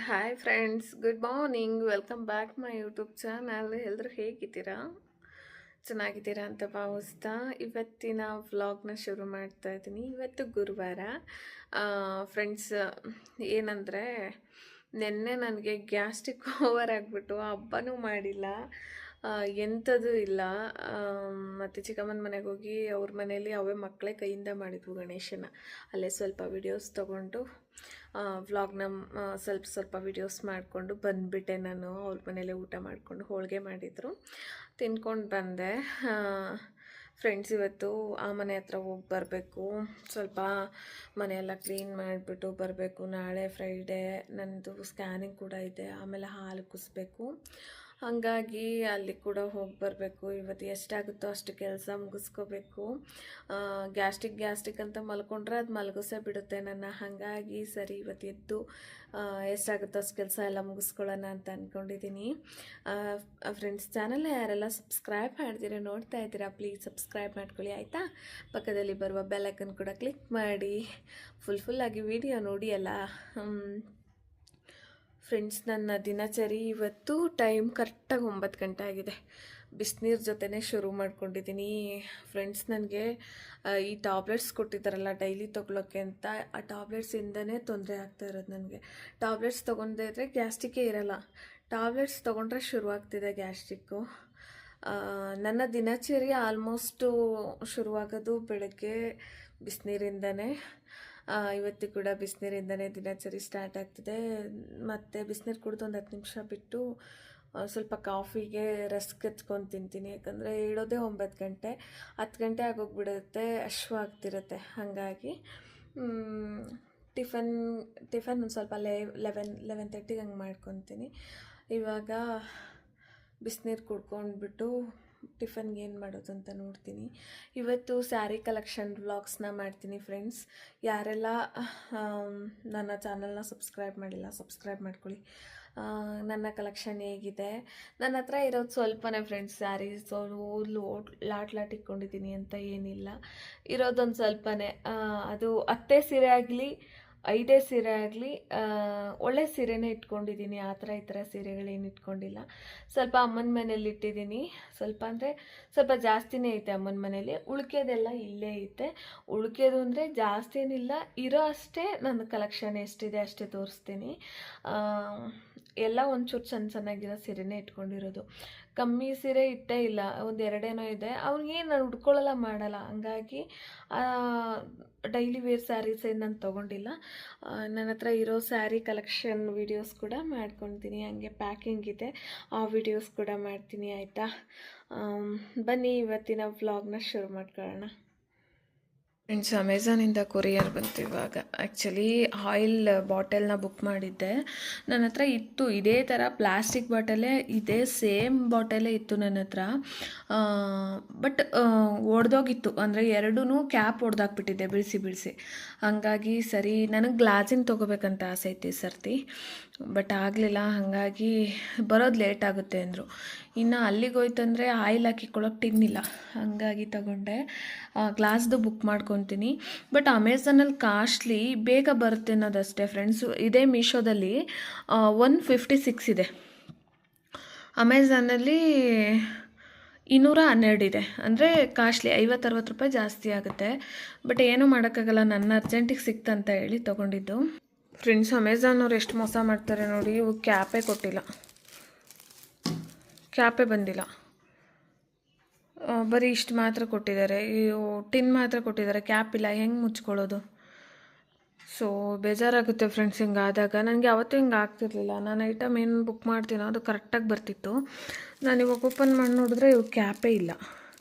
Hi friends, good morning. Welcome back my YouTube channel. ಎಲ್ಲರೂ ಹೇಗಿದ್ದೀರಾ? ಚೆನ್ನಾಗಿದ್ದೀರಾ ಅಂತ ಭಾವಿಸ್ತಾ ಇವತ್ತಿನ ವ್ಲಾಗ್ನ ಶುರು ಮಾಡ್ತಾ ಇದ್ದೀನಿ. ಇವತ್ತು ಗುರುವಾರ ಫ್ರೆಂಡ್ಸ್. ಏನಂದರೆ ನಿನ್ನೆ ನನಗೆ ಗ್ಯಾಸ್ಟ್ರಿಕ್ ಓವರ್ ಆಗಿಬಿಟ್ಟು ಹಬ್ಬನೂ ಮಾಡಿಲ್ಲ, ಎಂಥದ್ದು ಇಲ್ಲ. ಮತ್ತು ಚಿಕ್ಕಮ್ಮನ ಮನೆಗೆ ಹೋಗಿ ಅವ್ರ ಮನೇಲಿ ಅವೇ ಮಕ್ಕಳೇ ಕೈಯಿಂದ ಮಾಡಿದ್ವು ಗಣೇಶನ. ಅಲ್ಲೇ ಸ್ವಲ್ಪ ವಿಡಿಯೋಸ್ ತೊಗೊಂಡು ವ್ಲಾಗ್ನ ಸ್ವಲ್ಪ ವಿಡಿಯೋಸ್ ಮಾಡಿಕೊಂಡು ಬಂದುಬಿಟ್ಟೆ. ನಾನು ಅವ್ರ ಮನೇಲೆ ಊಟ ಮಾಡಿಕೊಂಡು ಹೋಳಿಗೆ ಮಾಡಿದರು, ತಿನ್ಕೊಂಡು ಬಂದೆ. ಫ್ರೆಂಡ್ಸ್, ಇವತ್ತು ಆ ಮನೆ ಹತ್ರ ಹೋಗಿ ಬರಬೇಕು. ಸ್ವಲ್ಪ ಮನೆಯೆಲ್ಲ ಕ್ಲೀನ್ ಮಾಡಿಬಿಟ್ಟು ಬರಬೇಕು. ನಾಳೆ ಫ್ರೈಡೇ, ನನ್ನದು ಸ್ಕ್ಯಾನಿಂಗ್ ಕೂಡ ಇದೆ. ಆಮೇಲೆ ಹಾಲು ಕುಸ್ಬೇಕು. ಹಾಗಾಗಿ ಅಲ್ಲಿ ಕೂಡ ಹೋಗಿ ಬರಬೇಕು. ಇವತ್ತು ಎಷ್ಟಾಗುತ್ತೋ ಅಷ್ಟು ಕೆಲಸ ಮುಗಿಸ್ಕೋಬೇಕು. ಗ್ಯಾಸ್ಟ್ರಿಕ್ ಅಂತ ಮಲ್ಕೊಂಡ್ರೆ ಅದು ಮಲಗಿಸೇ ಬಿಡುತ್ತೆ ನನ್ನ. ಹಾಗಾಗಿ ಸರಿ ಇವತ್ತು ಎದ್ದು ಎಷ್ಟಾಗುತ್ತೋ ಅಷ್ಟು ಕೆಲಸ ಎಲ್ಲ ಮುಗಿಸ್ಕೊಳ್ಳೋಣ ಅಂತ ಅಂದ್ಕೊಂಡಿದ್ದೀನಿ. ಫ್ರೆಂಡ್ಸ್, ಚಾನಲ್ನ ಯಾರೆಲ್ಲ ಸಬ್ಸ್ಕ್ರೈಬ್ ಮಾಡ್ತೀರಾ, ನೋಡ್ತಾ ಇದ್ದೀರಾ, ಪ್ಲೀಸ್ ಸಬ್ಸ್ಕ್ರೈಬ್ ಮಾಡ್ಕೊಳ್ಳಿ ಆಯಿತಾ. ಪಕ್ಕದಲ್ಲಿ ಬರುವ ಬೆಲ್ ಐಕನ್ ಕೂಡ ಕ್ಲಿಕ್ ಮಾಡಿ ಫುಲ್ಲಾಗಿ ವಿಡಿಯೋ ನೋಡಿ ಅಲ್ಲ. ಫ್ರೆಂಡ್ಸ್, ನನ್ನ ದಿನಚರಿ ಇವತ್ತು ಟೈಮ್ ಕರೆಕ್ಟಾಗಿ 9 ಗಂಟೆ ಆಗಿದೆ. ಬಿಸಿನೀರು ಜೊತೆನೇ ಶುರು ಮಾಡ್ಕೊಂಡಿದ್ದೀನಿ. ಫ್ರೆಂಡ್ಸ್, ನನಗೆ ಈ ಟ್ಯಾಬ್ಲೆಟ್ಸ್ ಕೊಟ್ಟಿದ್ದಾರಲ್ಲ ಡೈಲಿ ತೊಗೊಳಕ್ಕೆ ಅಂತ, ಆ ಟ್ಯಾಬ್ಲೆಟ್ಸಿಂದನೇ ತೊಂದರೆ ಆಗ್ತಾ ಇರೋದು ನನಗೆ. ಟ್ಯಾಬ್ಲೆಟ್ಸ್ ತೊಗೊಂಡೇ ಇದ್ದರೆ ಗ್ಯಾಸ್ಟ್ರಿಕ್ಕೇ ಇರೋಲ್ಲ, ಟ್ಯಾಬ್ಲೆಟ್ಸ್ ತೊಗೊಂಡ್ರೆ ಶುರುವಾಗ್ತಿದೆ ಗ್ಯಾಸ್ಟ್ರಿಕ್ಕು. ನನ್ನ ದಿನಚರಿ ಆಲ್ಮೋಸ್ಟು ಶುರುವಾಗೋದು ಬೆಳಗ್ಗೆ ಬಿಸಿನೀರಿಂದನೇ. ಇವತ್ತು ಕೂಡ ಬಿಸಿನೀರಿಂದನೇ ದಿನಚರಿ ಸ್ಟಾರ್ಟ್ ಆಗ್ತಿದೆ. ಮತ್ತು ಬಿಸಿನೀರು ಕುಡಿದು ಒಂದು 10 ನಿಮಿಷ ಬಿಟ್ಟು ಸ್ವಲ್ಪ ಕಾಫಿಗೆ ರಸ್ಕ್ ಎತ್ಕೊಂಡು ತಿಂತೀನಿ. ಯಾಕಂದರೆ ಹೇಳೋದೇ 9 ಗಂಟೆ, 10 ಗಂಟೆ ಆಗೋಗ್ಬಿಡುತ್ತೆ, ಆಗ್ತಿರುತ್ತೆ. ಹಾಗಾಗಿ ಟಿಫನ್ ಒಂದು ಸ್ವಲ್ಪ 11:30 ಹಂಗೆ ಮಾಡ್ಕೊತೀನಿ. ಇವಾಗ ಬಿಸಿನೀರು ಕುಡ್ಕೊಂಡ್ಬಿಟ್ಟು ಟಿಫನ್ಗೆ ಏನು ಮಾಡೋದು ಅಂತ ನೋಡ್ತೀನಿ. ಇವತ್ತು ಸ್ಯಾರಿ ಕಲೆಕ್ಷನ್ ವ್ಲಾಗ್ಸ್ನ ಮಾಡ್ತೀನಿ. ಫ್ರೆಂಡ್ಸ್, ಯಾರೆಲ್ಲ ನನ್ನ ಚಾನಲ್ನ ಸಬ್ಸ್ಕ್ರೈಬ್ ಮಾಡಿಲ್ಲ, ಸಬ್ಸ್ಕ್ರೈಬ್ ಮಾಡ್ಕೊಳ್ಳಿ. ನನ್ನ ಕಲೆಕ್ಷನ್ ಹೇಗಿದೆ, ನನ್ನ ಹತ್ರ ಇರೋದು ಸ್ವಲ್ಪನೇ ಫ್ರೆಂಡ್ಸ್. ಸ್ಯಾರೀಸು ಲಾಟ್ ಇಟ್ಕೊಂಡಿದ್ದೀನಿ ಅಂತ ಏನಿಲ್ಲ, ಇರೋದೊಂದು ಸ್ವಲ್ಪನೇ. ಅದು 10 ಸೀರೆ ಆಗಲಿ 5 ಸೀರೆ ಆಗಲಿ ಒಳ್ಳೆ ಸೀರೆನೇ ಇಟ್ಕೊಂಡಿದ್ದೀನಿ. ಆ ಥರ ಈ ಥರ ಸೀರೆಗಳೇನು ಇಟ್ಕೊಂಡಿಲ್ಲ. ಸ್ವಲ್ಪ ಅಮ್ಮನ ಮನೇಲಿ ಇಟ್ಟಿದ್ದೀನಿ. ಸ್ವಲ್ಪ ಅಂದರೆ ಸ್ವಲ್ಪ ಜಾಸ್ತಿನೇ ಐತೆ ಅಮ್ಮನ ಮನೇಲಿ. ಉಳ್ಕೆದೆಲ್ಲ ಇಲ್ಲೇ ಐತೆ. ಉಳ್ಕೆದು ಅಂದರೆ ಜಾಸ್ತಿ ಏನಿಲ್ಲ, ಇರೋ ಅಷ್ಟೇ. ನನ್ನ ಕಲೆಕ್ಷನ್ ಎಷ್ಟಿದೆ ಅಷ್ಟೇ ತೋರಿಸ್ತೀನಿ. ಎಲ್ಲ ಒಂಚೂರು ಚೆನ್ನಾಗಿರೋ ಸೀರೆನೇ ಇಟ್ಕೊಂಡಿರೋದು. ಕಮ್ಮಿ ಸೀರೆ ಇಟ್ಟೇ ಇಲ್ಲ, ಒಂದು 2 ಇದೆ. ಅವ್ನಿಗೇನು ನಾನು ಉಟ್ಕೊಳ್ಳಲ್ಲ, ಮಾಡಲ್ಲ. ಹಂಗಾಗಿ ಡೈಲಿ ವೇರ್ ಸ್ಯಾರೀಸ್ ಏನು ನಾನು ತೊಗೊಂಡಿಲ್ಲ. ನನ್ನ ಹತ್ರ ಇರೋ ಸ್ಯಾರಿ ಕಲೆಕ್ಷನ್ ವೀಡಿಯೋಸ್ ಕೂಡ ಮಾಡ್ಕೊತೀನಿ. ಹಂಗೆ ಪ್ಯಾಕಿಂಗ್ ಇದೆ, ಆ ವಿಡಿಯೋಸ್ ಕೂಡ ಮಾಡ್ತೀನಿ ಆಯಿತಾ. ಬನ್ನಿ ಇವತ್ತಿನ ವ್ಲಾಗ್ನ ಶುರು ಮಾಡ್ಕೊಳ್ಳೋಣ. ಫ್ರೆಂಡ್ಸ್, ಅಮೆಝಾನಿಂದ ಕೊರಿಯರ್ ಬಂತು ಇವಾಗ. ಆ್ಯಕ್ಚುಲಿ ಆಯಿಲ್ ಬಾಟಲ್ನ ಬುಕ್ ಮಾಡಿದ್ದೆ. ನನ್ನ ಹತ್ರ ಇತ್ತು ಇದೇ ಥರ ಪ್ಲಾಸ್ಟಿಕ್ ಬಾಟಲೇ, ಇದೇ ಸೇಮ್ ಬಾಟಲೇ ಇತ್ತು ನನ್ನ ಹತ್ರ. ಬಟ್ ಒಡೆದೋಗಿತ್ತು, ಅಂದರೆ ಎರಡೂ ಕ್ಯಾಪ್ ಒಡೆದಾಕ್ಬಿಟ್ಟಿದ್ದೆ ಬಿಡಿಸಿ. ಹಾಗಾಗಿ ಸರಿ, ನನಗೆ ಗ್ಲಾಸಿನ ತೊಗೋಬೇಕಂತ ಆಸೆ ಐತಿ ಈ ಸರ್ತಿ, ಬಟ್ ಆಗಲಿಲ್ಲ. ಹಾಗಾಗಿ ಬರೋದು ಲೇಟ್ ಆಗುತ್ತೆ ಅಂದರು. ಇನ್ನು ಅಲ್ಲಿಗೆ ಹೋಯ್ತಂದರೆ ಆಯಿಲ್ ಹಾಕಿಕೊಳ್ಳೋಕೆ ಟಿನ್ನಿಲ್ಲ, ಹಾಗಾಗಿ ತಗೊಂಡೆ. ಗ್ಲಾಸ್ದು ಬುಕ್ ಮಾಡ್ಕೊತೀನಿ. ಬಟ್ ಅಮೆಝಾನಲ್ಲಿ ಕಾಸ್ಟ್ಲಿ, ಬೇಗ ಬರುತ್ತೆ ಅನ್ನೋದಷ್ಟೇ ಫ್ರೆಂಡ್ಸು. ಇದೇ ಮೀಶೋದಲ್ಲಿ 156 ಇದೆ, ಅಮೆಝಾನಲ್ಲಿ 212 ಇದೆ. ಅಂದರೆ ಕಾಸ್ಟ್ಲಿ, 50-60 ರೂಪಾಯಿ ಜಾಸ್ತಿ ಆಗುತ್ತೆ. ಬಟ್ ಏನೂ ಮಾಡೋಕ್ಕಾಗಲ್ಲ, ನನ್ನ ಅರ್ಜೆಂಟಿಗೆ ಸಿಕ್ತಂತ ಹೇಳಿ ತೊಗೊಂಡಿದ್ದು. ಫ್ರೆಂಡ್ಸ್, ಅಮೆಝಾನವ್ರು ಎಷ್ಟು ಮೋಸ ಮಾಡ್ತಾರೆ ನೋಡಿ. ಇವು ಕ್ಯಾಪೇ ಕೊಟ್ಟಿಲ್ಲ, ಕ್ಯಾಪೇ ಬಂದಿಲ್ಲ, ಬರೀ ಇಷ್ಟು ಮಾತ್ರ ಕೊಟ್ಟಿದ್ದಾರೆ. ಇವು ಟಿನ್ ಮಾತ್ರ ಕೊಟ್ಟಿದ್ದಾರೆ, ಕ್ಯಾಪ್ ಇಲ್ಲ. ಹೆಂಗೆ ಮುಚ್ಕೊಳ್ಳೋದು? ಸೊ ಬೇಜಾರಾಗುತ್ತೆ ಫ್ರೆಂಡ್ಸ್ ಹಿಂಗಾದಾಗ. ನನಗೆ ಅವತ್ತು ಹಿಂಗೆ ಆಗ್ತಿರ್ಲಿಲ್ಲ. ನಾನು ಐಟಮ್ ಏನು ಬುಕ್ ಮಾಡ್ತೀನೋ ಅದು ಕರೆಕ್ಟಾಗಿ ಬರ್ತಿತ್ತು. ನಾನು ಇವಾಗ ಓಪನ್ ಮಾಡಿ ನೋಡಿದ್ರೆ ಇವು ಕ್ಯಾಪೇ ಇಲ್ಲ.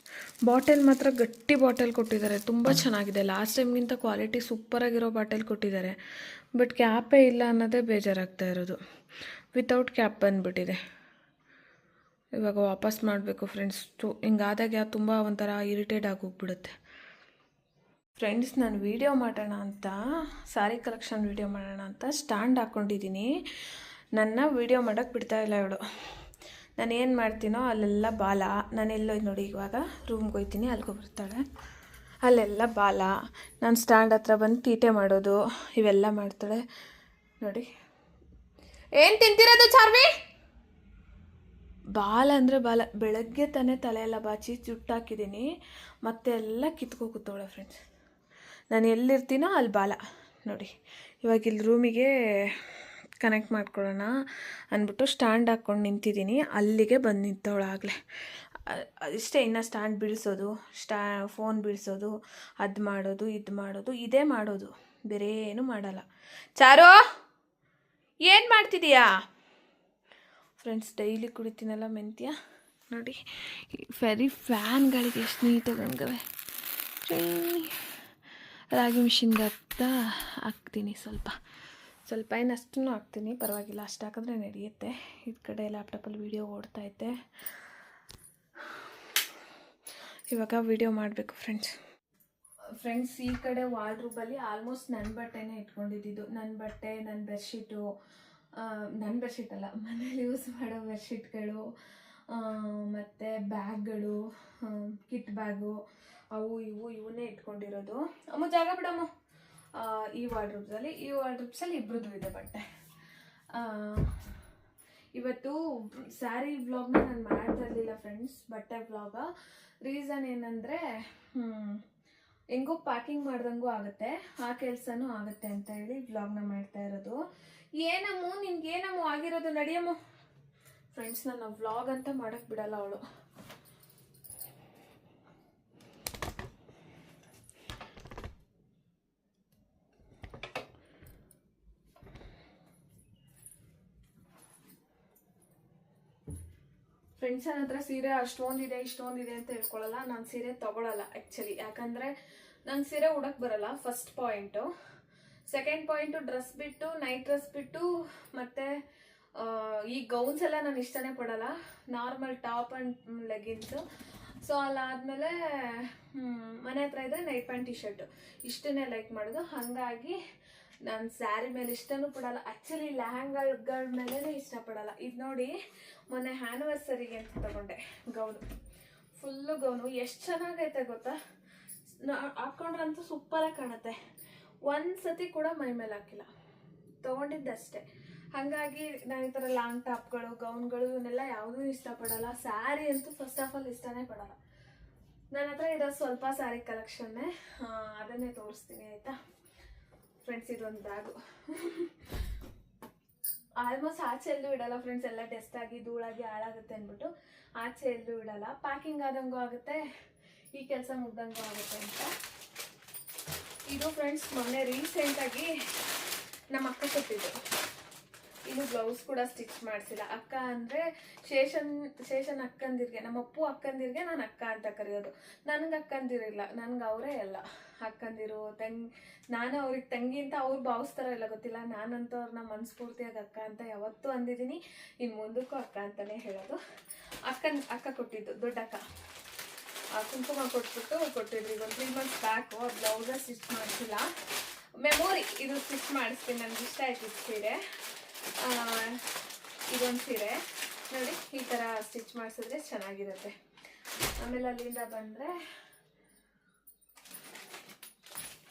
ಬಾಟಲ್ ಮಾತ್ರ ಗಟ್ಟಿ ಬಾಟಲ್ ಕೊಟ್ಟಿದ್ದಾರೆ, ತುಂಬ ಚೆನ್ನಾಗಿದೆ. ಲಾಸ್ಟ್ ಟೈಮ್ಗಿಂತ ಕ್ವಾಲಿಟಿ ಸೂಪರಾಗಿರೋ ಬಾಟಲ್ ಕೊಟ್ಟಿದ್ದಾರೆ. ಬಟ್ ಕ್ಯಾಪೇ ಇಲ್ಲ ಅನ್ನೋದೇ ಬೇಜಾರಾಗ್ತಾ ಇರೋದು. ವಿತೌಟ್ ಕ್ಯಾಪ್ ಬಂದುಬಿಟ್ಟಿದೆ. ಇವಾಗ ವಾಪಸ್ ಮಾಡಬೇಕು ಫ್ರೆಂಡ್ಸ್. ಹಿಂಗಾದಾಗ ತುಂಬ ಒಂಥರ ಇರಿಟೇಟ್ ಆಗೋಗ್ಬಿಡುತ್ತೆ. ಫ್ರೆಂಡ್ಸ್, ನಾನು ವೀಡಿಯೋ ಮಾಡೋಣ ಅಂತ, ಸ್ಯಾರಿ ಕಲೆಕ್ಷನ್ ವೀಡಿಯೋ ಮಾಡೋಣ ಅಂತ ಸ್ಟ್ಯಾಂಡ್ ಹಾಕ್ಕೊಂಡಿದ್ದೀನಿ. ನನ್ನ ವೀಡಿಯೋ ಮಾಡೋಕ್ಕೆ ಬಿಡ್ತಾಯಿಲ್ಲ ಇವಳು. ನಾನು ಏನು ಮಾಡ್ತೀನೋ ಅಲ್ಲೆಲ್ಲ ಬಾಲ. ನಾನೆಲ್ಲೋ ನೋಡಿ, ಇವಾಗ ರೂಮ್ಗೆ ಹೋಗ್ತೀನಿ, ಅಲ್ಲಿಗೆ ಬರ್ತಾಳೆ. ಅಲ್ಲೆಲ್ಲ ಬಾಲ. ನಾನು ಸ್ಟ್ಯಾಂಡ್ ಹತ್ರ ಬಂದು ತೀಟೆ ಮಾಡೋದು ಇವೆಲ್ಲ ಮಾಡ್ತಾಳೆ ನೋಡಿ. ಏನು ತಿಂತಿರೋದು ಚಾರ್ವಿ? ಬಾಲ ಅಂದರೆ ಬಾಲ. ಬೆಳಗ್ಗೆ ತಾನೇ ತಲೆ ಎಲ್ಲ ಬಾಚಿ ಜುಟ್ಟಾಕಿದ್ದೀನಿ, ಮತ್ತೆ ಎಲ್ಲ ಕಿತ್ಕೋಗುತ್ತವಳೆ ಫ್ರೆಂಡ್ಸ್. ನಾನು ಎಲ್ಲಿರ್ತೀನೋ ಅಲ್ಲಿ ಬಾಲ ನೋಡಿ. ಇವಾಗ ಇಲ್ಲಿ ರೂಮಿಗೆ ಕನೆಕ್ಟ್ ಮಾಡ್ಕೊಳ್ಳೋಣ ಅಂದ್ಬಿಟ್ಟು ಸ್ಟ್ಯಾಂಡ್ ಹಾಕ್ಕೊಂಡು ನಿಂತಿದ್ದೀನಿ. ಅಲ್ಲಿಗೆ ಬಂದು ನಿಂತವಳಾಗಲೇ. ಇಷ್ಟೇ, ಇನ್ನು ಸ್ಟ್ಯಾಂಡ್ ಬೀಳಿಸೋದು, ಫೋನ್ ಬೀಳಿಸೋದು, ಅದು ಮಾಡೋದು, ಇದು ಮಾಡೋದು, ಇದೇ ಮಾಡೋದು, ಬೇರೆ ಏನೂ ಮಾಡಲ್ಲ. ಚಾರು, ಏನು ಮಾಡ್ತಿದೀಯಾ? ಫ್ರೆಂಡ್ಸ್, ಡೈಲಿ ಕುಡಿತೀನಲ್ಲ ಮೆಂತ್ಯ ನೋಡಿ, ಫೆರಿ ಫ್ಯಾನ್ಗಳಿಗೆ ಎಷ್ಟು ನೀಟಾಗಿ ಒಣಗವೆ. ರಾಗಿ ಮಿಷಿನ್ಗೆ ಹಾಕ್ತೀನಿ ಸ್ವಲ್ಪ ಏನು ಅಷ್ಟೂ ಹಾಕ್ತೀನಿ, ಪರವಾಗಿಲ್ಲ, ಅಷ್ಟು ಹಾಕಿದ್ರೆ ನಡೆಯುತ್ತೆ. ಈ ಕಡೆ ಲ್ಯಾಪ್ಟಾಪಲ್ಲಿ ವೀಡಿಯೋ ಓಡ್ತೈತೆ. ಇವಾಗ ವೀಡಿಯೋ ಮಾಡಬೇಕು ಫ್ರೆಂಡ್ಸ್. ಈ ಕಡೆ ವಾರ್ಡ್ರೂಬಲ್ಲಿ ಆಲ್ಮೋಸ್ಟ್ ನನ್ನ ಬಟ್ಟೆನೇ ಇಟ್ಕೊಂಡಿದ್ದು. ನನ್ನ ಬಟ್ಟೆ, ನನ್ನ ಬೆಡ್ಶೀಟು, ನನ್ನ ಬೆಡ್ಶೀಟ್ ಅಲ್ಲ, ಮನೇಲಿ ಯೂಸ್ ಮಾಡೋ ಬೆಡ್ಶೀಟ್ಗಳು, ಮತ್ತು ಬ್ಯಾಗ್ಗಳು, ಕಿಟ್ ಬ್ಯಾಗು, ಅವು ಇವನ್ನೇ ಇಟ್ಕೊಂಡಿರೋದು. ಅಮ್ಮ ಜಾಗ ಬಿಡಮ್ಮ. ಈ ವಾರ್ಡ್ರೂಬ್ಸಲ್ಲಿ ಇಬ್ಬರದ್ದು ಇದೆ ಬಟ್ಟೆ. ಇವತ್ತು ಸ್ಯಾರಿ ವ್ಲಾಗ್ನ ನಾನು ಮಾಡ್ತಾ ಇರಲಿಲ್ಲ ಫ್ರೆಂಡ್ಸ್, ಬಟ್ಟೆ ವ್ಲಾಗ. ರೀಸನ್ ಏನಂದರೆ, ಹೆಂಗೋ ಪ್ಯಾಕಿಂಗ್ ಮಾಡ್ದಂಗೂ ಆಗುತ್ತೆ, ಆ ಕೆಲಸನೂ ಆಗುತ್ತೆ ಅಂತ ಹೇಳಿ ವ್ಲಾಗ್ನ ಮಾಡ್ತಾ ಇರೋದು. ನಿನ್ಗೇನಮ್ಮು ಆಗಿರೋದು, ನಡಿಯಮ್ಮ. ಫ್ರೆಂಡ್ಸ್, ನನ್ನ ವ್ಲಾಗ್ ಅಂತ ಮಾಡೋಕ್ಕೆ ಬಿಡಲ್ಲ ಅವಳು. ಫ್ರೆಂಡ್ಸ್, ನನ್ನ ಹತ್ರ ಸೀರೆ ಅಷ್ಟೊಂದಿದೆ ಇಷ್ಟೊಂದಿದೆ ಅಂತ ಹೇಳ್ಕೊಳ್ಳಲ್ಲ. ನಾನು ಸೀರೆ ತೊಗೊಳಲ್ಲ ಆ್ಯಕ್ಚುಲಿ, ಯಾಕಂದರೆ ನಂಗೆ ಸೀರೆ ಉಡಕ್ಕೆ ಬರಲ್ಲ, first point. Second point, dress ಬಿಟ್ಟು, ನೈಟ್ ಡ್ರೆಸ್ ಬಿಟ್ಟು, ಮತ್ತು ಈ ಗೌನ್ಸ್ ಎಲ್ಲ ನಾನು ಇಷ್ಟನೇ ಪಡಲ್ಲ. Normal top and leggings. So ಅಲ್ಲಾದಮೇಲೆ ಮನೆ ಹತ್ರ ಇದ್ದರೆ ನೈಟ್ ಪ್ಯಾಂಟ್ ಟಿ ಶರ್ಟು, ಇಷ್ಟನ್ನೇ ಲೈಕ್ ಮಾಡೋದು. ಹಾಗಾಗಿ ನಾನು ಸ್ಯಾರಿ ಮೇಲೆ ಇಷ್ಟನೂ ಪಡಲ್ಲ. ಆ್ಯಕ್ಚುಲಿ ಲೆಹಂಗಾಗಳ ಮೇಲೇ ಇಷ್ಟಪಡಲ್ಲ. ಇದು ನೋಡಿ, ಮೊನ್ನೆ ಆ್ಯನಿವರ್ಸರಿಗೆ ಅಂತ ತಗೊಂಡೆ ಫುಲ್ಲು ಗೌನು. ಎಷ್ಟು ಚೆನ್ನಾಗೈತೆ ಗೊತ್ತಾ? ಹಾಕ್ಕೊಂಡ್ರಂತೂ ಸೂಪರಾಗಿ ಕಾಣುತ್ತೆ. ಒಂದು ಸತಿ ಕೂಡ ಮೈ ಮೇಲೆ ಹಾಕಿಲ್ಲ, ತೊಗೊಂಡಿದ್ದಷ್ಟೇ. ಹಾಗಾಗಿ ನಾನು ಈ ಥರ ಲಾಂಗ್ ಟಾಪ್ಗಳು, ಗೌನ್ಗಳು ಇವನ್ನೆಲ್ಲ ಯಾವುದೂ ಇಷ್ಟಪಡಲ್ಲ. ಸ್ಯಾರಿ ಅಂತೂ ಫಸ್ಟ್ ಆಫ್ ಆಲ್ ಇಷ್ಟನೇ ಪಡಲ್ಲ. ನನ್ನ ಹತ್ರ ಇರೋ ಸ್ವಲ್ಪ ಸ್ಯಾರಿ ಕಲೆಕ್ಷನ್ನೇ, ಅದನ್ನೇ ತೋರಿಸ್ತೀನಿ ಆಯಿತಾ ಫ್ರೆಂಡ್ಸ್. ಇದೊಂದು ಬ್ಯಾಗು ಆಲ್ಮೋಸ್ಟ್ ಆಚೆ ಎಲ್ಲೂ ಇಡಲ್ಲ ಫ್ರೆಂಡ್ಸ್, ಎಲ್ಲ ಟೆಸ್ಟ್ ಆಗಿ ಧೂಳಾಗಿ ಹಾಳಾಗುತ್ತೆ ಅಂದ್ಬಿಟ್ಟು ಆಚೆ ಎಲ್ಲೂ ಇಡಲ್ಲ. ಪ್ಯಾಕಿಂಗ್ ಆದಂಗೂ ಆಗುತ್ತೆ, ಈ ಕೆಲಸ ಮುಗ್ದಂಗೂ ಆಗುತ್ತೆ ಅಂತ. ಇದು ಫ್ರೆಂಡ್ಸ್ ಮೊನ್ನೆ ರೀಸೆಂಟಾಗಿ ನಮ್ಮ ಅಕ್ಕ ಕೊಟ್ಟಿದ್ದು. ಇನ್ನು ಬ್ಲೌಸ್ ಕೂಡ ಸ್ಟಿಚ್ ಮಾಡಿಸಿಲ್ಲ. ಅಕ್ಕ ಅಂದರೆ ಶೇಷನ್ ಅಕ್ಕಂದಿರಿಗೆ, ನಮ್ಮ ಅಪ್ಪು ಅಕ್ಕಂದಿರಿಗೆ ನಾನು ಅಕ್ಕ ಅಂತ ಕರೆಯೋದು. ನನಗೆ ಅಕ್ಕಂದಿರಿಲ್ಲ, ನನಗೆ ಅವರೇ ಎಲ್ಲ ಅಕ್ಕಂದಿರು. ನಾನು ಅವ್ರಿಗೆ ತಂಗಿ ಅಂತ ಅವ್ರು ಭಾವಿಸ್ತಾರೋ ಇಲ್ಲ ಗೊತ್ತಿಲ್ಲ. ನಾನಂತೂ ಅವ್ರನ್ನ ಮನಸ್ಫೂರ್ತಿಯಾಗಿ ಅಕ್ಕ ಅಂತ ಯಾವತ್ತೂ ಅಂದಿದ್ದೀನಿ, ಇನ್ನು ಮುಂದಕ್ಕೂ ಅಕ್ಕ ಅಂತಲೇ ಹೇಳೋದು. ಅಕ್ಕ ಕೊಟ್ಟಿದ್ದು, ದೊಡ್ಡ ಅಕ್ಕ ಕುಂಕುಮ ಕೊಟ್ಟಿದ್ರು. ಈಗ ಒಂದು 3 months ಬ್ಯಾಕು. ಬ್ಲೌಸ ಸ್ಟಿಚ್ ಮಾಡಿಸಿಲ್ಲ, ಮೆಮೊರಿ. ಇದು ಸ್ಟಿಚ್ ಮಾಡಿಸ್ತೀನಿ, ನನಗೆ ಇಷ್ಟ ಆಯ್ತು ಇದು ಸೀರೆ. ಇದೊಂದು ಸೀರೆ ನೋಡಿ, ಈ ಥರ ಸ್ಟಿಚ್ ಮಾಡಿಸಿದ್ರೆ ಚೆನ್ನಾಗಿರುತ್ತೆ. ಆಮೇಲೆ ಅಲ್ಲಿಂದ ಬಂದರೆ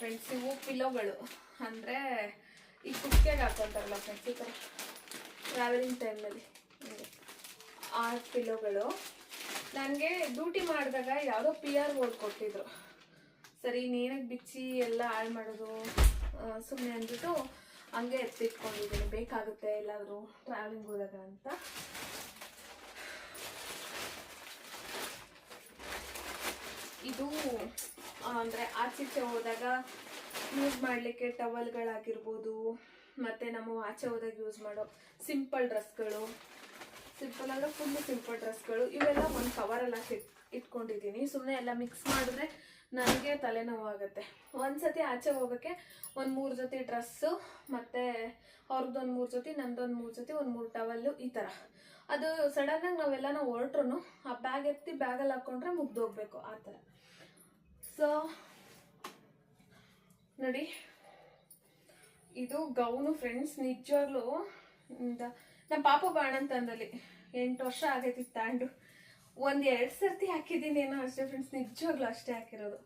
ಫ್ರೆಂಡ್ಸ್, ಇವು ಪಿಲ್ಲೋಗಳು, ಅಂದರೆ ಈ ಕುಕ್ಕೆಗೆ ಹಾಕ್ಕೊಂತಾರಲ್ಲ ಫ್ರೆಂಡ್ಸ್, ಈ ಥರ ಟ್ರಾವೆಲಿಂಗ್ ಟೈಮ್ನಲ್ಲಿ ಆ ಪಿಲ್ಲೋಗಳು. ನನಗೆ ಡ್ಯೂಟಿ ಮಾಡಿದಾಗ ಯಾವುದೋ PR ಕೊಟ್ಟಿದ್ರು. ಸರಿ, ನೀನಾಗಿ ಬಿಚ್ಚಿ ಎಲ್ಲ ಹಾಳು ಮಾಡೋದು ಸುಮ್ಮನೆ ಅಂದ್ಬಿಟ್ಟು ಹಂಗೆ ಎತ್ತಿಟ್ಕೊಂಡಿದ್ದೀನಿ, ಬೇಕಾಗುತ್ತೆ ಎಲ್ಲಾದರೂ ಟ್ರಾವೆಲಿಂಗ್ ಹೋದಾಗ ಅಂತ. ಇದು ಅಂದರೆ ಆಚೀಚೆ ಹೋದಾಗ ಯೂಸ್ ಮಾಡಲಿಕ್ಕೆ ಟವಲ್ಗಳಾಗಿರ್ಬೋದು, ಮತ್ತು ನಮ್ಮ ಆಚೆ ಹೋದಾಗ ಯೂಸ್ ಮಾಡೋ ಸಿಂಪಲ್ ಡ್ರೆಸ್ಗಳು, ಸಿಂಪಲ್ ಅಂದರೆ ಫುಲ್ಲು ಸಿಂಪಲ್ ಡ್ರೆಸ್ಗಳು, ಇವೆಲ್ಲ ಒಂದು ಕವರಲ್ಲಿ ಇಟ್ಕೊಂಡಿದ್ದೀನಿ. ಸುಮ್ಮನೆ ಎಲ್ಲ ಮಿಕ್ಸ್ ಮಾಡಿದ್ರೆ ನನಗೆ ತಲೆನೋವು ಆಗುತ್ತೆ. ಒಂದು ಸತಿ ಆಚೆ ಹೋಗೋಕ್ಕೆ ಒಂದು 3 ಜೊತೆ ಡ್ರೆಸ್ಸು, ಮತ್ತು ಅವ್ರದ್ದೊಂದು 3 ಜೊತೆ, ನಂದೊಂದು 3 ಜೊತೆ, ಒಂದು 3 ಟವಲ್ಲು, ಈ ಥರ. ಅದು ಸಡನ್ನಾಗಿ ನಾವೆಲ್ಲನೂ ಹೊರಟ್ರು ಆ ಬ್ಯಾಗ್ ಎತ್ತಿ ಬ್ಯಾಗಲ್ಲಿ ಹಾಕ್ಕೊಂಡ್ರೆ ಮುಗ್ದೋಗ್ಬೇಕು, ಆ ಥರ. ಸೊ ನೋಡಿ, ಇದು ಗೌನು ಫ್ರೆಂಡ್ಸ್. ನಿಜವಾಗ್ಲೂ ನಮ್ಮ ಪಾಪ ಬಾಣಂತಂದಲ್ಲಿ 8 ವರ್ಷ ಆಗೈತಿ ತಾಂಡು. 1-2 ಸರ್ತಿ ಹಾಕಿದ್ದೀನಿ ಏನೋ ಅಷ್ಟೇ ಫ್ರೆಂಡ್ಸ್, ನಿಜವಾಗ್ಲೂ ಅಷ್ಟೇ ಹಾಕಿರೋದು.